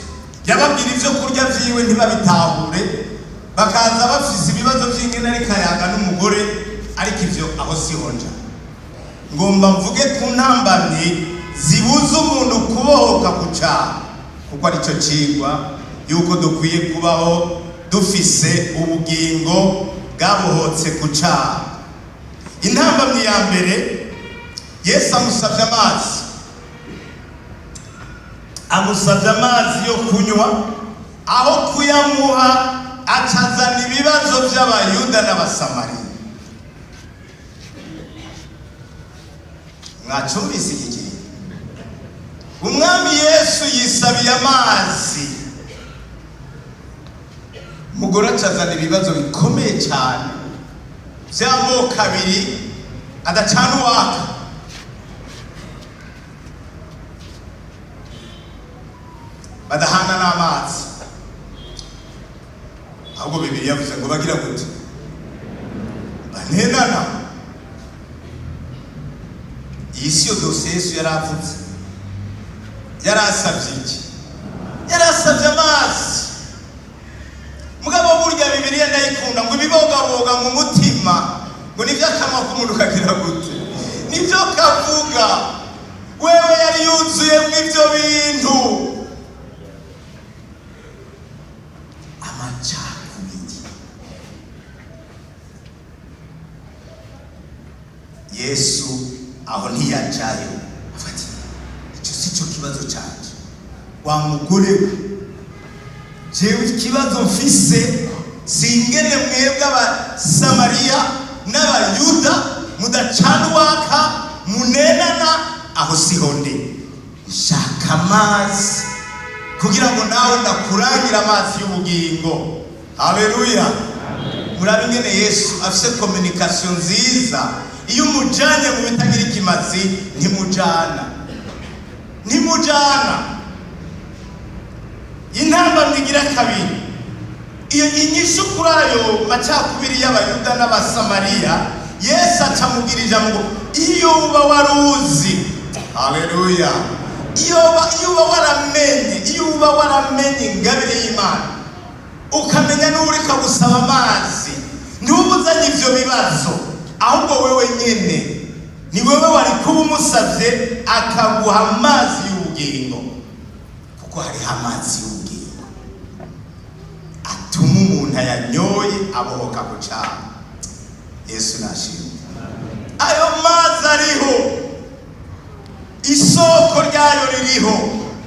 Yababwira ivyo kurya vyiwe ntibabitahure, bakaza bafise ibibazo vy'ingene ari kayaga n'umugore, ariko ivyo aho sihonja. Ngomba mvuge ku ntambamyi zibuza umuntu kubohoka ku caha, kuko arico cigwa yuko dukwiye kubaho dufise ubugingo bwabohotse ku caha. Intambamyi ya mbere, Yesu amusavye amazi yo kunywa, aho kuyamuha acazana ibibazo by'abayuda n'abasamariya. Mwacumvise iki gihe umwami Yesu yisabiye amazi, umugore acazana ibibazo bikomeye cyane by'amoko abiri adacana uwaka. Badahana n'amazi, ahubwo Bibiliya yavuze ngo bagira gute? Banenana. Iyi si yo dose Yesu yaravuze, yarasabye iki? Yarasabye amazi. Mugabo burya Bibiliya ndayikunda ngo ibibogaboga mu mutima ngo nivyo akamwa k'umuntu kagira gute? Nivyo kavuga. Wewe yari yuzuye mw'ivyo bintu. Yesu aho ntiyajayo, afati icyo si cyo kibazo cyaje. Wa mugore we, jewe ikibazo mfise singene mwebwe abasamariya n'abayuda mudacana uwaka munenana, aho siho ndi. Nshaka amazi kugira ngo nawe ndakurangira amazi y'ubugingo. Haleluya. Murabe ingene Yesu afise communication nziza. Iyo umujanye mu bitagira ikimazi ntimujana. Intambamyi igira kabiri, iyo inyishu kuri ayo macakubiri y'abayuda n'abasamariya, Yesu acamubwira ijambo ngo iyo uba waruzi, haleluya, iyo uba waramenye ingabire y'Imana ukamenya n'uri kagusaba amazi ntubuzanye ivyo bibazo, ahubwo wewe nyene ni wewe wari kuba umusavye akaguha amazi y'ubugingo, kuko hariho amazi y'ubugingo atuma umuntu ayanyoye abohoka ku cyaha. Yesu nashimwe. Ayo mazi ariho, isoko ryayo ririho,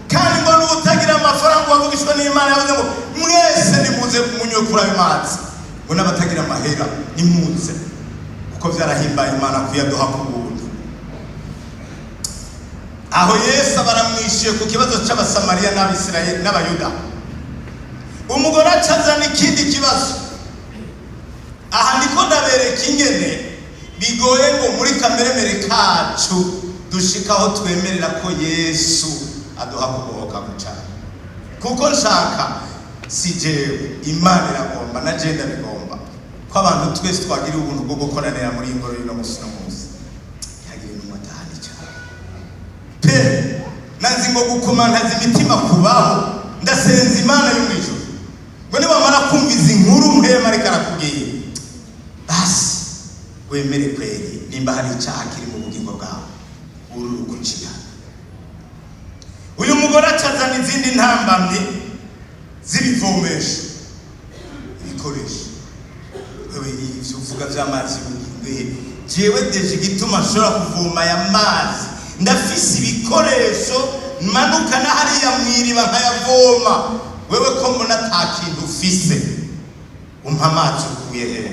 kandi ngo n'utagira amafaranga wavugishwa n'Imana yavuze ngo mwese nimuze munywe kuri ayo mazi, ngo n'abatagira amahera nimuze, kuko vyarahimbaye Imana kuyaduha ku buntu. Aho Yesu baramwishiye ku kibazo c'Abasamariya n'Abisirayeli n'Abayuda, umugore acazana ikindi kibazo. Aha ndiko ndabereka ingene bigoye ngo muri kameremere kacu dushikaho twemerera ko Yesu aduha kubohoka mu cyaha, kuko nshaka si jewe, Imana iragomba na je ndabigomba ko abantu twese twagira ubuntu bwo gukoranira muri ingoro y'ino musi no musi. Yagira n'umutahani cyane pe nanzi ngo gukomantaza imitima kubaho, ndasenza Imana yo mwijuru ngo nibamara kumviza inkuru muhema ariko arakubwiye basi wemere kweri nimba hari icyaha kiri mu bugingo bwawe uru kuciya. Uyu mugore acazana izindi ntambamye z'ibivomesho ibikoresho. Wewe ivyo uvuga vy'amazi y'ubugingo, jewe deje igituma ashobora kuvoma aya mazi ndafise ibikoresho manuka na hariya mwiriba nkayavoma. Wewe ko mbona ata kintu ufise umpa amazi ukuye hehe?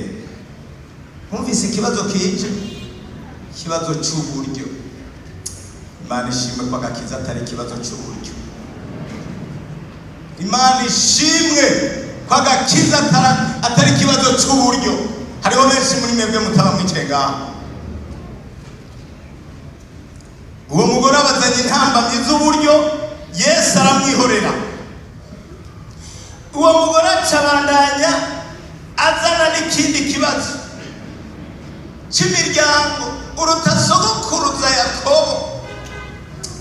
Mwumvise ikibazo kije, ikibazo c'uburyo. Imana ishimwe ko agakiza atari ikibazo c'uburyo. Imana ishimwe ko agakiza atari ikibazo c'uburyo. Hariho benshi muri mwebwe mutaba mwicaye ngaha. Uwo mugore abazanye intambamyi z'uburyo, Yesu aramwihorera. Uwo mugore acabandanya azana n'ikindi kibazo cy'imiryango, uruta sogokuruza Yakobo.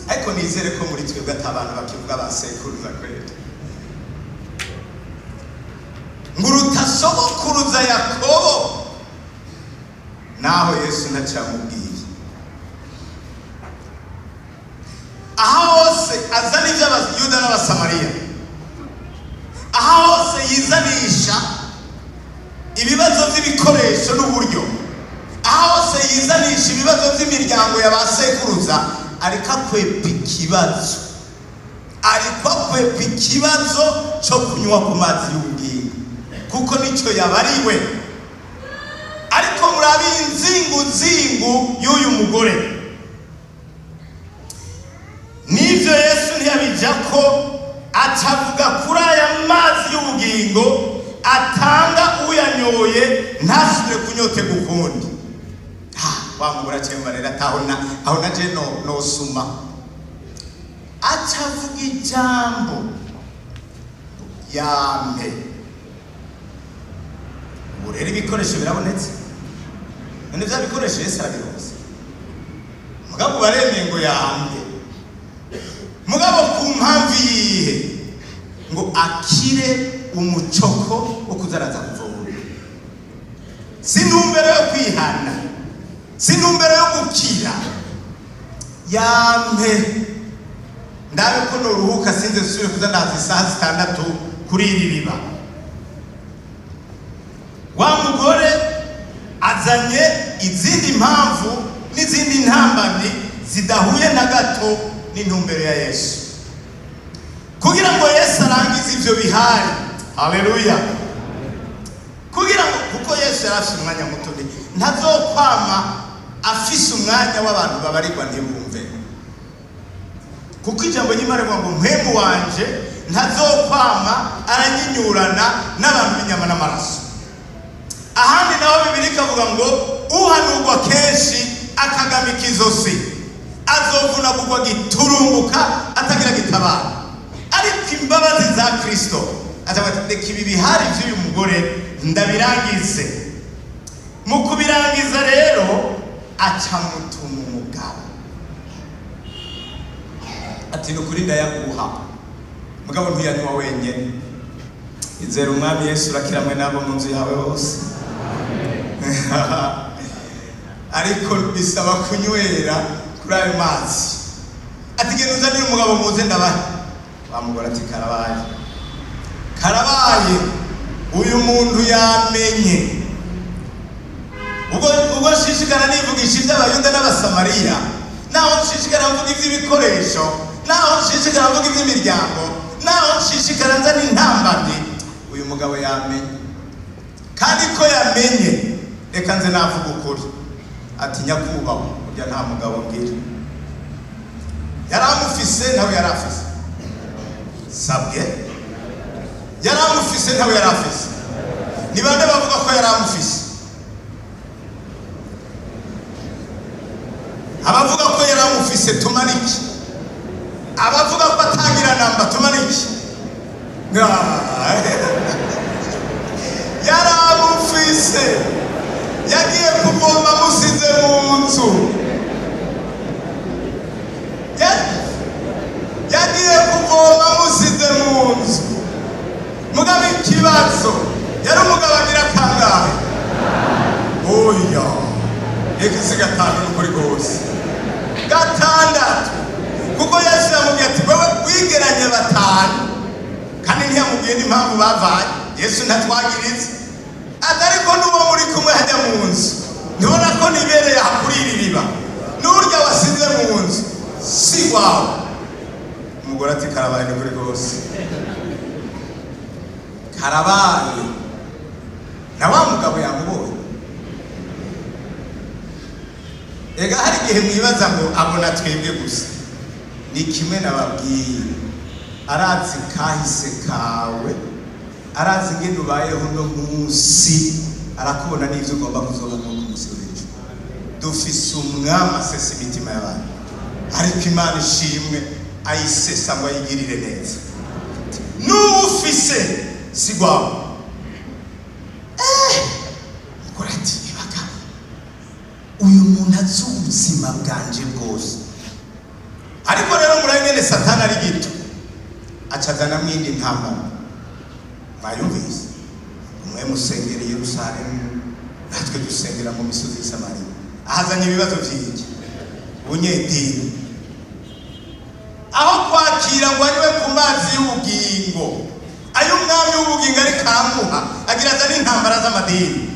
Ariko nizere ko muri twebwe atabantu bakivuga basekuruza kweli. Nguruta sogokuruza Yakobo, naho Yesu ntacamubwiye. Aha hose azana iby'Abayuda n'Abasamariya, aha hose yizanisha ibibazo by'ibikoresho n'uburyo, aha hose yizanisha ibibazo by'imiryango y'abasekuruza, ariko akwepa ikibazo cyo kunywa ku mazi y'ubugingo, kuko nicyo yabariwe. Ariko murabi inzingu y'uyu mugore, nivyo Yesu ntiyabija ko atavuga kuri aya mazi y'ubugingo atanga uyanyoye ntasubire kunyotega ukundi. Wamugura cyembarera aho na je no suma acavuga ijambo yampe. Ubu rero ibikoresho birabonetse, none bya bikoresho Yesu arabironse. Mugabo baremeye ngo yampe, mugabo ku mpamvu yihe? Ngo akire umucoko wo kuzaraza kuvoma. Si ntumbero yo kwihana, si ntumbero yo gukira. Yampe ndabe ko noruhuka sinze sure kuzanaza isaha 6 kuri iri riba. Wa mugore azanye izindi mpamvu n'izindi ntambamyi zidahuye na gato n'intumbero ya Yesu, kugira ngo Yesu arangize ivyo bihari. Haleluya. Kugira ngo, kuko Yesu yarafise umwanya muto, ntazokwama afise umwanya w'abantu babarirwa ntibumve, kuko ijambo ry'Imana rivuga ngo mpwemu wanje ntazokwama aranyinyurana n'abantu b'inyama n'amaraso. Ahandi naho Bibiliya ikavuga ngo uhanurwa kenshi akagamika izosi azovunagurwa giturumbuka atagira gitabara. Ariko imbabazi za Kristo azabateka ibi bihari by'uyu mugore ndabirangize. Mu kubirangiza rero aca mutuma umugabo. ati nukuri ndayaguha mugabo ntiyanywa wenyene izera umwami Yesu urakiramwe nabo mu nzu yawe bose ariko bisaba kunywera kuri ayo mazi ati genda uzanire umugabo muze ndabahe bamugora ati karabaye uyu muntu yamenye ubwo shishikara nivugisha iby'abayuda n'abasamariya naho nshishikara mvuga iby'ibikoresho naho nshishikara mvuga iby'imiryango naho nshishikara nzana intambamyi uyu mugabo yamenye kandi ko yamenye reka nze navuga ukuri ati nyakubahwa burya nta mugabo mbwira yaramufise nawe yarafise sabwe yaramufise nawe yarafise ni bande bavuga ko yaramufise abavuga ko yaramufise tumaniki abavuga ko atangira namba tumaniki yaramufise yagiye kuvoma musize mu nzu yagiye kuvoma musize mu nzu mugabo ikibazo yari umugabo agira kangahe oya ekisi gatanu n'ukuri rwose gatandatu kuko Yesu yamubwiye ati wewe wigeranye batanu kandi ntiyamubwiye n'impamvu bavaye Yesu ntatwagiriza atariko n'uwo muri kumwe hajya mu nzu ntibona ko nibereye kuri iri riba n'urya wasize mu nzu si wawe umugore ati karabaye n'ukuri rwose karabaye na wa mugabo yamubonye ega hari igihe mwibaza ngo abona twebwe gusa ni kimwe nababwiye arazi kahise kawe arazi ingene ubayeho no munsi arakubona n'ivyo ugomba kuzoba no munsi w'ejo dufise umwami asesa imitima y'abantu ariko Imana ishimwe ayisesa ngo ayigirire neza n'ufise sigwawe kurati bagabo uyu muntu azi ubuzima bwanje bwose ariko rero murangene satani ari gito acazana mwindi ntambara mwayumvise umwe musengera Yerusalemu natwe dusengera mu misozi ya Samariya ahazanye ibibazo byinshi ubunyedini aho kwakira ngo ariwe ku mazi y'ubugingo ayo umwami w'ubugingo ari kamuha agira azana intambara z'amadini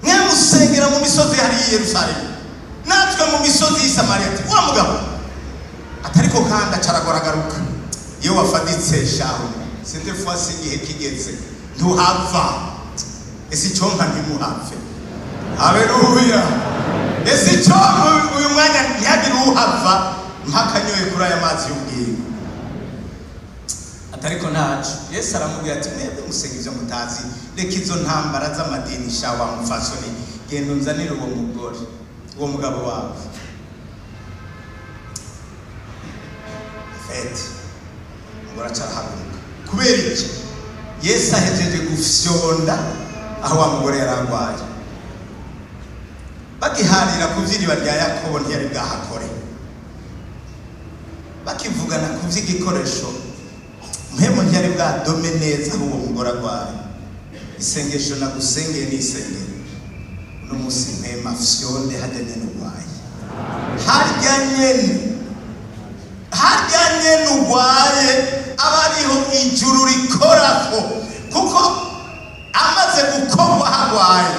mwe musengera mu misozi hari Yerusalemu natwe mu misozi ya Samariya wa mugabo atariko kandi acaragoragaruka iyo wafaditse shaho sente fwasi igihe kigeze ntuhava esi cyonka ntimuhave haleluya esi cyonka uyu mwanya ntihagire uhava mpakanyoye kuri aya mazi y'ubugingo atariko ntacu Yesu aramubwira ati mwebwe musenga ivyo mutazi reka izo ntambara z'amadini shawa mufasoni genda unzanire uwo mugore uwo mugabo wawe fete mugore acarahaguruka kubera iki Yesu ahejeje gufyonda aho wa mugore yarangwaye bagiharira ku vy'iriba rya Yakobo ntiyari bwahakore bakivugana ku vy'igikoresho mpemo ntiyari bwadome neza aho uwo mugore arwaye isengesho nagusengeye n'isengero uno musi mpema fyonde hajya nyene urwaye harya nyene urwaye abariho ijuru rikorako kuko amaze gukorwa harwaye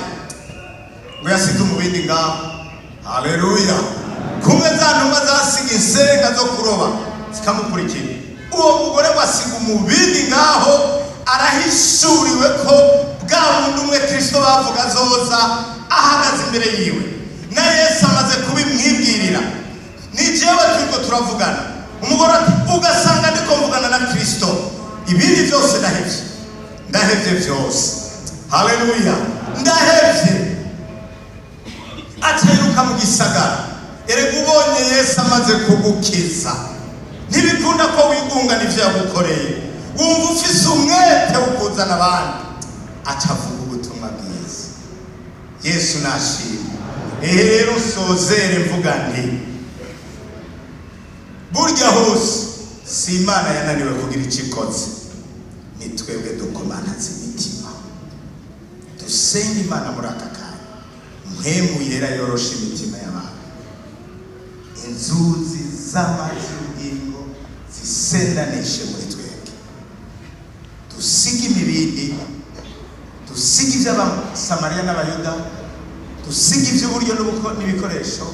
ngo yasiga umubindi ngaho haleluya kumwe za ntumwa zasiga insenga zo kuroba zikamukurikira uwo mugore wasiga umubindi ngaho arahishuriwe ko bwa bundi umwe Kristo bavuga azoza ahagaze imbere yiwe na Yesu amaze kubimwibwirira ni jewe turiko turavugana umugore ati ugasanga ndiko mvugana na Kristo ibindi byose ndahevye byose haleluya ndahevye ateruka mu gisagara erega ubonye Yesu amaze kugukiza ntibikunda ko wigungana ivyo yagukoreye wumva ufise umwete wo kuzana abandi acavuga ubutumwa bwiza Yesu nashimwe rero sozere mvuga nti burya hose si Imana yananiwe kugira icyo ikoze, ni twebwe dukomantaza imitima dusenga Imana muri aka kanya. Mpemu yera yorosha imitima y'abantu, inzuzi z'amazi y'ubugingo zisendanishe muri twebwe. Dusige imibindi, dusige iby'Abasamariya n'Abayuda, dusige iby'uburyo n'ibikoresho,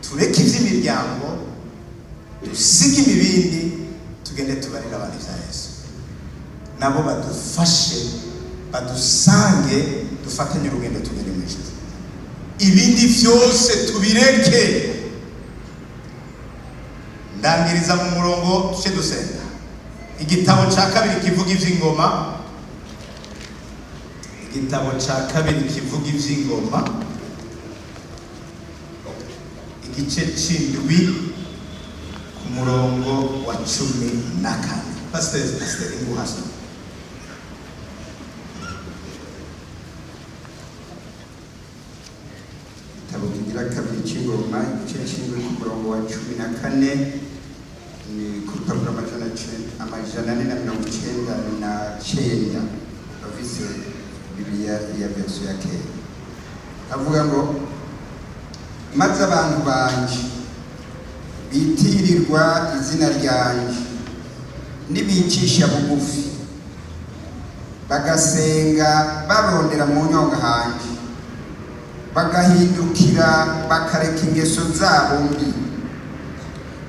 tureke iby'imiryango, dusige imibindi, tugende tubarira abantu ibya Yesu, nabo badufashe, badusange, dufatanye urugendo tugende mu ijuru. Ibindi byose tubireke. Ndangiriza mu murongo tuje dusenga. Igitabo cya kabiri kivuga iby'ingoma, igitabo cya kabiri kivuga iby'ingoma, igice c'indwi ku murongo wa 14. Pasiteri Nguhasa. Igitabo kigira kabiri cy'ingoma, igice c'indwi ku murongo wa 14, ni ku rupapuro amajana 499 bavise Bibiliya ya verso ya kera. Avuga ngo, maze abantu banje bitirirwa izina ryanje nibicisha bugufi bagasenga barondera mu nyonga hanje bagahindukira bakareka ingeso zabo mbi,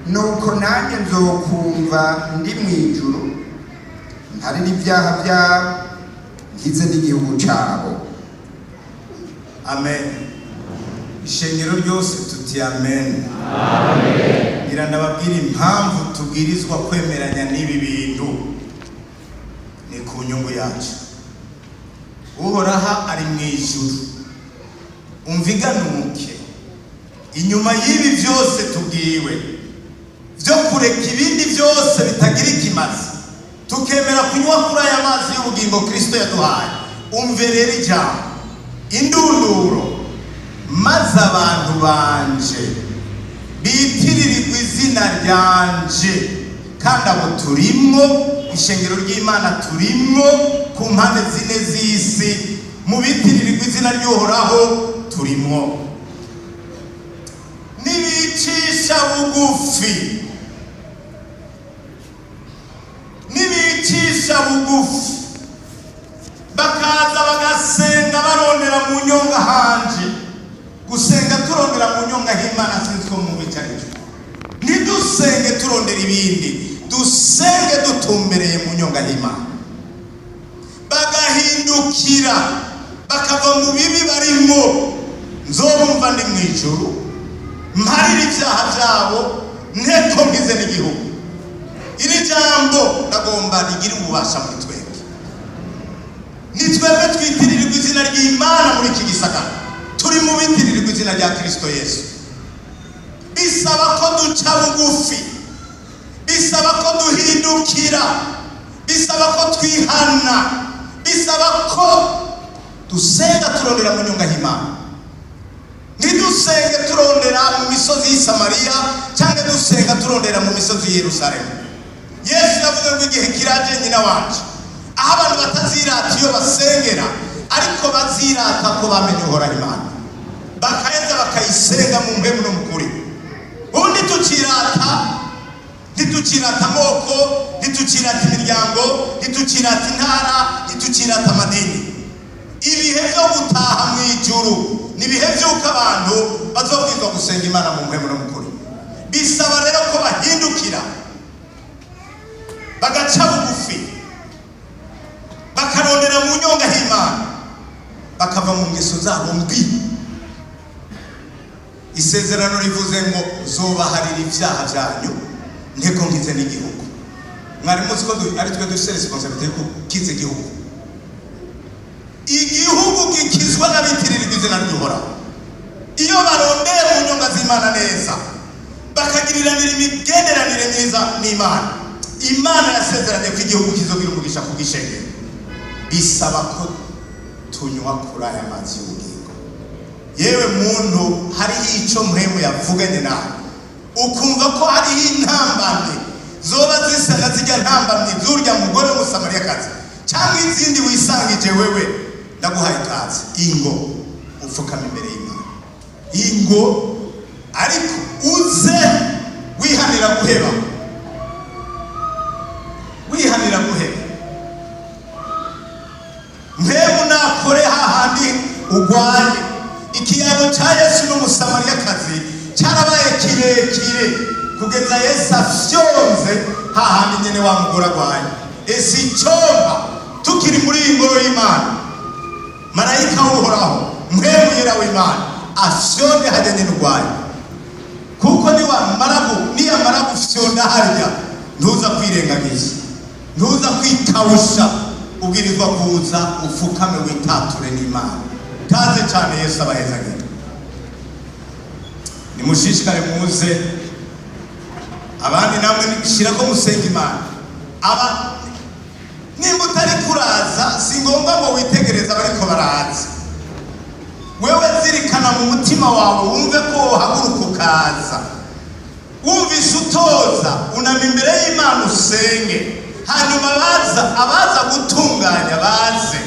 nuko nanjye nzokumva ndi mu ijuru ntarira ibyaha byabo nkize n'igihugu cyabo. Amen. Ishengero ryose tuti amen. Amen. Nababwira impamvu tubwirizwa kwemeranya n'ibi bintu, ni ku nyungu yacu. Uhoraho ari mu ijuru, umviganuke inyuma y'ibi byose tubwiwe byo kureka ibindi byose bitagira ikimazi, tukemera kunywa kuri aya mazi y'ubugingo Kristo yaduhaye. Umve rero ijambo indunduro, maze abantu banje bitiririrwa izina ryanje, kandi abo turimo, ishengero ry'Imana turimo, ku mpande zine z'isi, mu bitiririrwa izina ry'Uhoraho turimo. Nibicisha bugufi, nibicisha bugufi bakaza bagasenga barondera mu nyonga hanje. Gusenga turondera mu nyonga h'Imana sinzi ko mu bicarije. Nidusenge turondera ibindi, dusenge dutumbereye mu nyonga h'Imana. Bagahindukira bakava mu bibi barimo, nzobumva ndi mu ijuru mparira ibyaha byabo nteko ngize n'igihugu. Iri jambo ndagomba rigira ububasha muri twebwe. Ni twebwe twitiririrwa izina ry'Imana muri iki gisagara, turi mu bitiririrwa izina rya Kristo Yesu. Bisaba ko duca bugufi, bisaba ko duhindukira, bisaba ko twihana, bisaba ko dusenga turondera mu nyonga h'Imana. Ntidusenge turondera mu misozi y'i Samariya cyangwa dusenga turondera mu misozi y'i Yerusalemu. Yesu yavuze ngo igihe kiraje nyina wanje aho abantu batazirata iyo basengera, ariko bazirata ko bamenye Uhoraho Imana, bakaheza bakayisenga mu mpemu no mu kuri. Ubundi ntitukirata amoko, ntitukirata imiryango, ntitukirata intara, ntitukirata amadini. Ibihe byo gutaha mu ijuru ni ibihe by'uko abantu bazobwirwa gusenga Imana mu mpemu no mu kuri. Bisaba rero ko bahindukira bagaca bugufi, bakarondera mu nyonga h'Imana, bakava mu ngeso zabo mbi. Isezerano rivuze ngo zobaharira ibyaha byanyu nteko ngize n'igihugu. Mwari muzi ko ari twe dufite responsibility yo gukiza igihugu. Igihugu gikizwa n'abitiririrwa izina ry'Uhoraho iyo barondeye mu nyonga z'Imana neza, bakagiriranira imigenderanire myiza n'Imana. Imana yasezeranye ko igihugu kizogira umugisha ku bw'ishengero. Bisaba ko tunywa kuri aya mazi y'ubugingo. Yewe muntu, hari icyo mpemu yavuganye nawe ukumva ko hariho intambamyi zoba zisa na zijya ntambamyi z'urya mugore w'umusamariyakazi cyangwa izindi wisangije wewe, ndaguhaye ikaze. Ingo upfukama imbere y'Imana, ingo ariko uze wihanira guheba, wihanira guheba. Mpemu nakore hahandi ugwaye. Ikiyago cya Yesu n'umusamariyakazi cyarabaye kirekire kugeza Yesu afyonze hahandi nyene wa mugore agwaye. Ese icyomba tukiri muri iyi ngoro y'Imana, marayika w'Uhoraho, mpemu yera w'Imana afyonde hajya nyene ugwaye, kuko niyamara gufyonda harya ntuza kwirengagiza, ntuza kwikawusha, ubwirizwa kuza ufukame witature n'Imana. Kaze cyane Yesu abahezagire. Nimushishikare muze, abandi namwe nishira ko musenga Imana. Nimba utari kuraza si ngombwa ngo witegereza bariko baraza. Wewe zirikana mu mutima wawe, wumve ko haguruka ukaza, wumvise utoza, unama imbere y'Imana usenge. Hanyuma abaza gutunganya baze,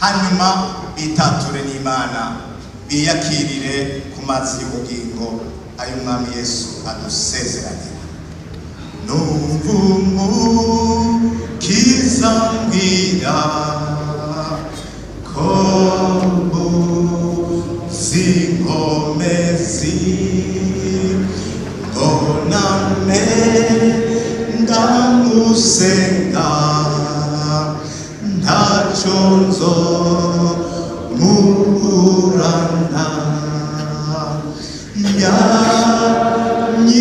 hanyuma bitature n'Imana, biyakirire ku mazi y'ubugingo ayo Umwami Yesu adusezeranye. Numva umukiza ambwira ko muzi inkomezi, mbona ndamusenga ntacyo nzomuburana,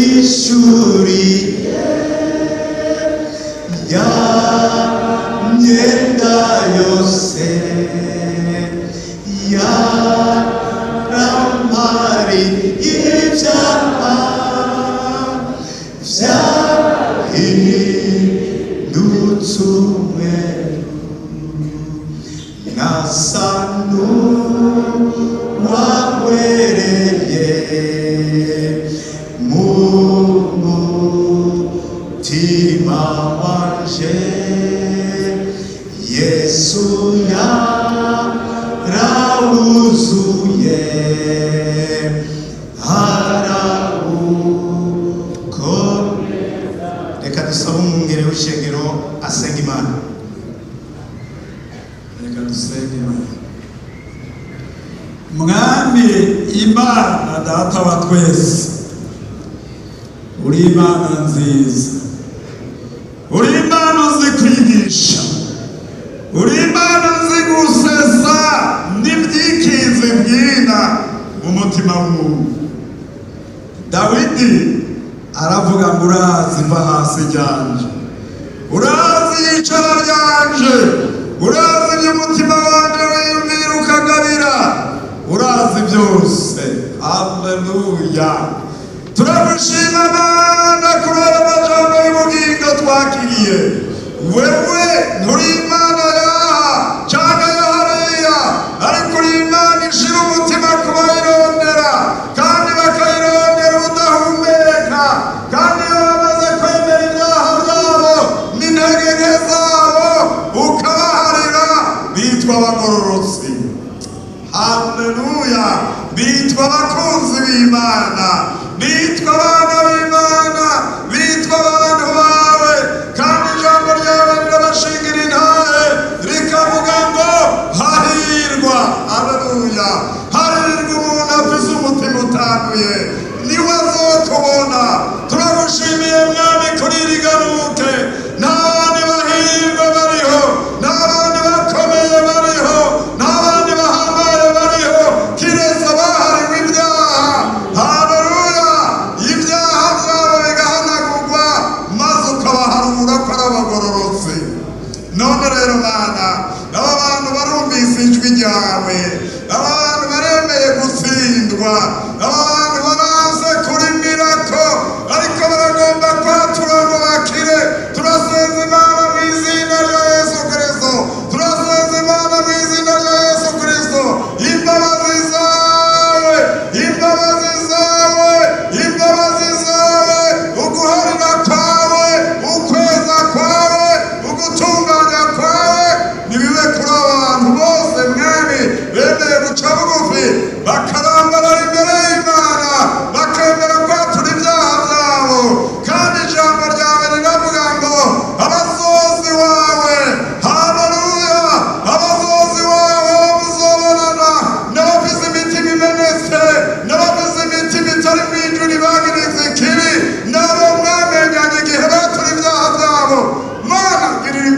yanyishuriye ya myenda yose, yarampariye ibyaha byahindutse umweru, nasa n'uwanywereye mu mutima wanje. Yesu yarawuzuye arawukomeza. Reka dusabe umwungere w'ishengero asenga Imana. Reka dusenge Imana. Mwami Imana data wa twese, uri Imana nziza, uri Imana uzi kwigisha, uri Imana uzi gusesa n'ibyikizi bwina umutima w'umuntu. Dawidi aravuga ngo urazi mva hasi ryanje, urazi yicara ryanje, urazi iby'umutima wanje wiyumvira ukagabira, urazi byose. Haleluya, turagushima Mana kubera amajambo y'ubugingo twakiriye. Wewe nturi Imana yaha cyangwa yahariya, ariko uri Imana ishira umutima kubayirondera, kandi bakayirondera udahumeka, kandi iyo bamaze kwemera ibyaha byabo n'intege nke zabo ukabaharira, bitwa abagororotsi. Haleluya, bitwa abakunzi b'Imana, bitwa abana b'Imana, bitwa abantu bawe, kandi ijambo ryawe rirabashingira intahe rikavuga ngo hahirwa. Haleluya, hahirwa umuntu afise umutima utanduye, niwe azotubona. Turagushimiye Mwami kuri iri garuke, n'abandi bahirwa bariho, n'abandi bakomeye bariho, n'abandi bahambaye bariho, kiretse abahariwe ibyaha. Haleluya, ibyaha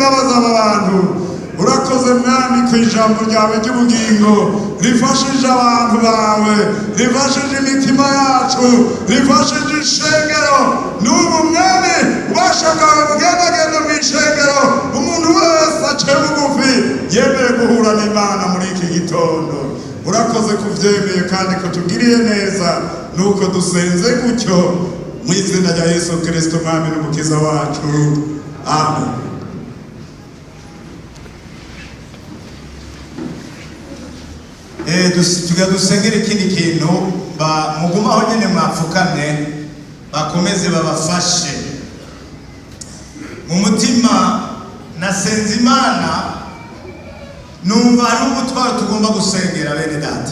imbabazi aba bantu. Urakoze mwami ku ijambo ryawe ry'ubugingo rifashije abantu bawe, rifashije imitima yacu, rifashije ishengero. N'ubu mwami ubashakawe bugendagenda mu ishengero, umuntu wese aciye bugufi yemeye guhura n'Imana muri iki gitondo. Urakoze kuvyemeye kandi ko tugiriye neza, nuko dusenze gutyo mu izina rya Yesu Kristo mwami n'umukiza wacu, amen. Tuga dusengera ikindi kintu mugumaho nyene mwapfukamye bakomeze babafashe mu mutima. Nasenze Imana numva ari umutwaro tugomba gusengera bene data.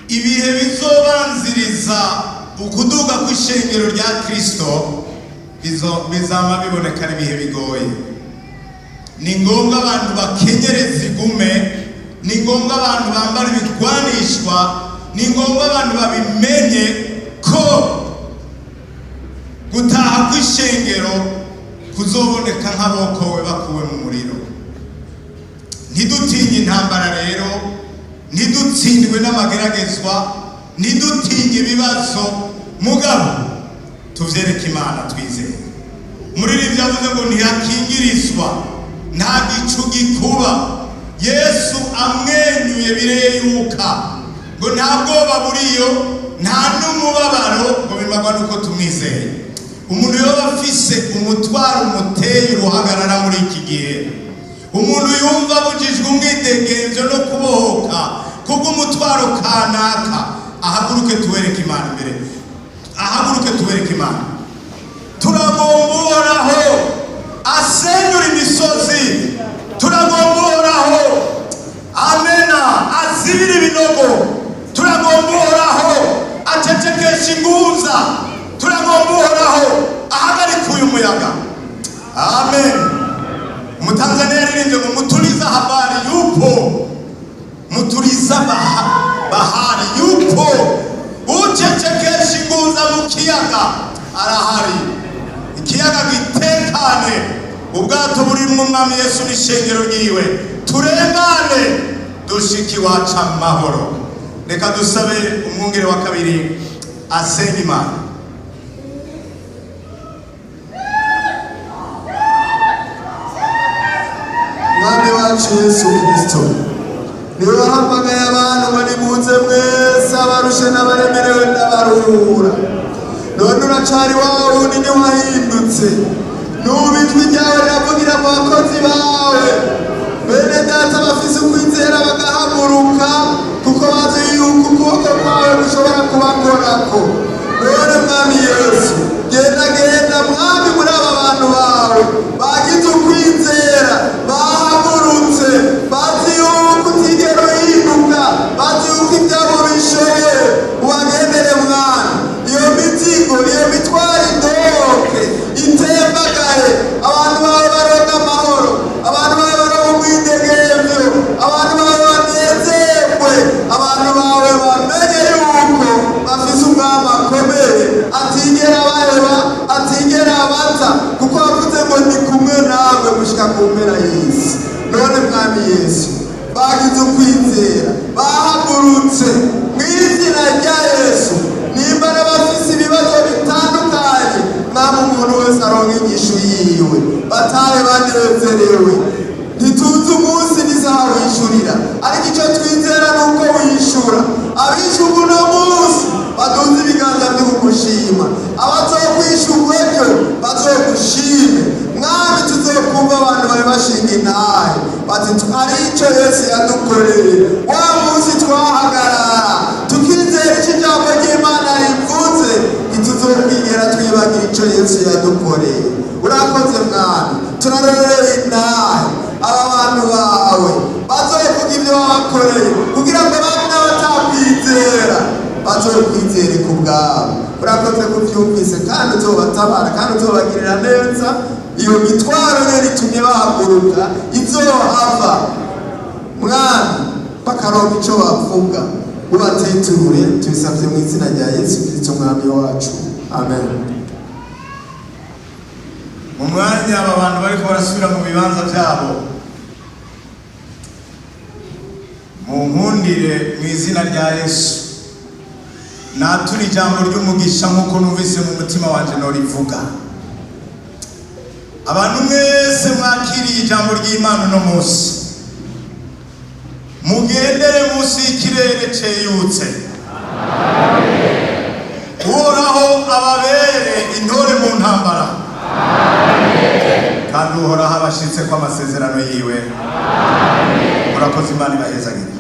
Ibihe bizobanziriza ukuduga kw'ishengero rya Kristo bizama biboneka ibihe bigoye. Ni ngombwa abantu bakenyereza igume, ni ngombwa abantu bambara ibigwanishwa, ni ngombwa abantu babimenye ko gutaha kw'ishengero kuzoboneka nk'abokowe bakuwe mu muriro. Ntidutinye intambara rero, ntidutsindwe n'amageragezwa, ntidutinye ibibazo, mugabo tuvyereke Imana twizeye. Umuririmbyi yavuze ngo ntihakingirizwa, nta gicu gikuba, Yesu amwenyuye bireyuka, ngo nta bwoba buriyo, nta n'umubabaro, ngo bimagwa nuko tumwizeye. Umuntu yoba afise umutwaro umuteye uruhagarara muri iki gihe, umuntu yumva abujijwe umwidegemvyo no kubohoka kubw'umutwaro kanaka, ahaguruke tuwereke Imana imbere, ahaguruke tuwereke Imana. Turagomba Uhoraho asenyura imisozi, turagomba Uhoraho amena azibira ibinogo, turagomba Uhoraho acecekesha inguza, turagomba Uhoraho ahagarika uyu muyaga. Amen. Umutanzania yaririmbye ngo mutuliza habari yupo, mutuliza bahari yupo, ucecekesha inguza mu kiyaga arahari. Ikiyaga gitekane, ubwato burimwo umwami Yesu n'ishengero ryiwe, turengane dushiki wacu amahoro. Reka dusabe umwungere wa kabiri asenga Imana. Mwami wacu Yesu Kristo, niwe wahamagaye abantu ngo nimuze mwese abarushe n'abaremerewe n'abaruhura. None uracari wa wundi ntiwahindutse, n'ubu ijwi ryawe riravugira mu bakozi bawe. Bene data bafise ukwizera bagahaguruka, kuko bazi yuko ukuboko kwawe gushobora kubakorako. None mwami Yesu, genda mwami muri aba bantu bawe bagize ukwizera, bahagurutse, bazi yuko utigera uhinduka, bazi yuko ibyabo bishoboye. Ubagendere mwana, iyo mizigo, iyo mitwaro idohoke, itembagare, abantu bawe baronke amahoro, abantu bawe baronke umwidegemvyo, abantu bawe banezerwe, abantu bawe bamenye yuko bafise umwami akomeye, atigera baheba, atigera abata, kuko wavuze ngo ndi kumwe nawe gushika ku mpera y'isi. None mwami Yesu, bagize ukwizera, bahagurutse mu izina rya Yesu. Nimba n'abafise ibibazo bitandukanye, mwami umuntu wese aronka inyishu yiwe, batahe banezerewe. Ntituzi umunsi n'isaha wishurira, ariko icyo twizera ni uko wishura. Abishuka uno munsi baduze ibiganza byo kugushima, abazokwishuka ejo bazogushime. Mwami tuzokumva abantu bari bashinga intahe bati ari icyo Yesu yadukoreye. Wa munsi twahagarara tukizera icyo ijambo ry'Imana rivuze, ntituzokwigera twibagira icyo Yesu yadukoreye. Urakoze mwami, turarorera intahe aba bantu bawe bazovuga ibyo wabakoreye, kugira ngo bamwe n'abatakwizera bazokwizere ku bwawe. Urakoze kubyumvise kandi uzobatabara kandi uzobagirira neza. Iyo mitwaro rero itumye bahaguruka izohava mwami bakaronka icyo bavuga, ubateturure. Tubisabye mu izina rya Yesu Kristo mwami wacu, amen. mu mwanya aba bantu bariko barasubira mu bibanza byabo, munkundire mu izina rya Yesu natura ijambo ry'umugisha nk'uko numvise mu mutima wanje norivuga. Abantu mwese mwakiriye ijambo ry'Imana uno munsi, mugendere munsi y'ikirere ceyutse. Uhoraho ababere intore mu ntambara, kandi uhoraho abashitse ko amasezerano yiwe. Murakoze, Imana ibahezagire.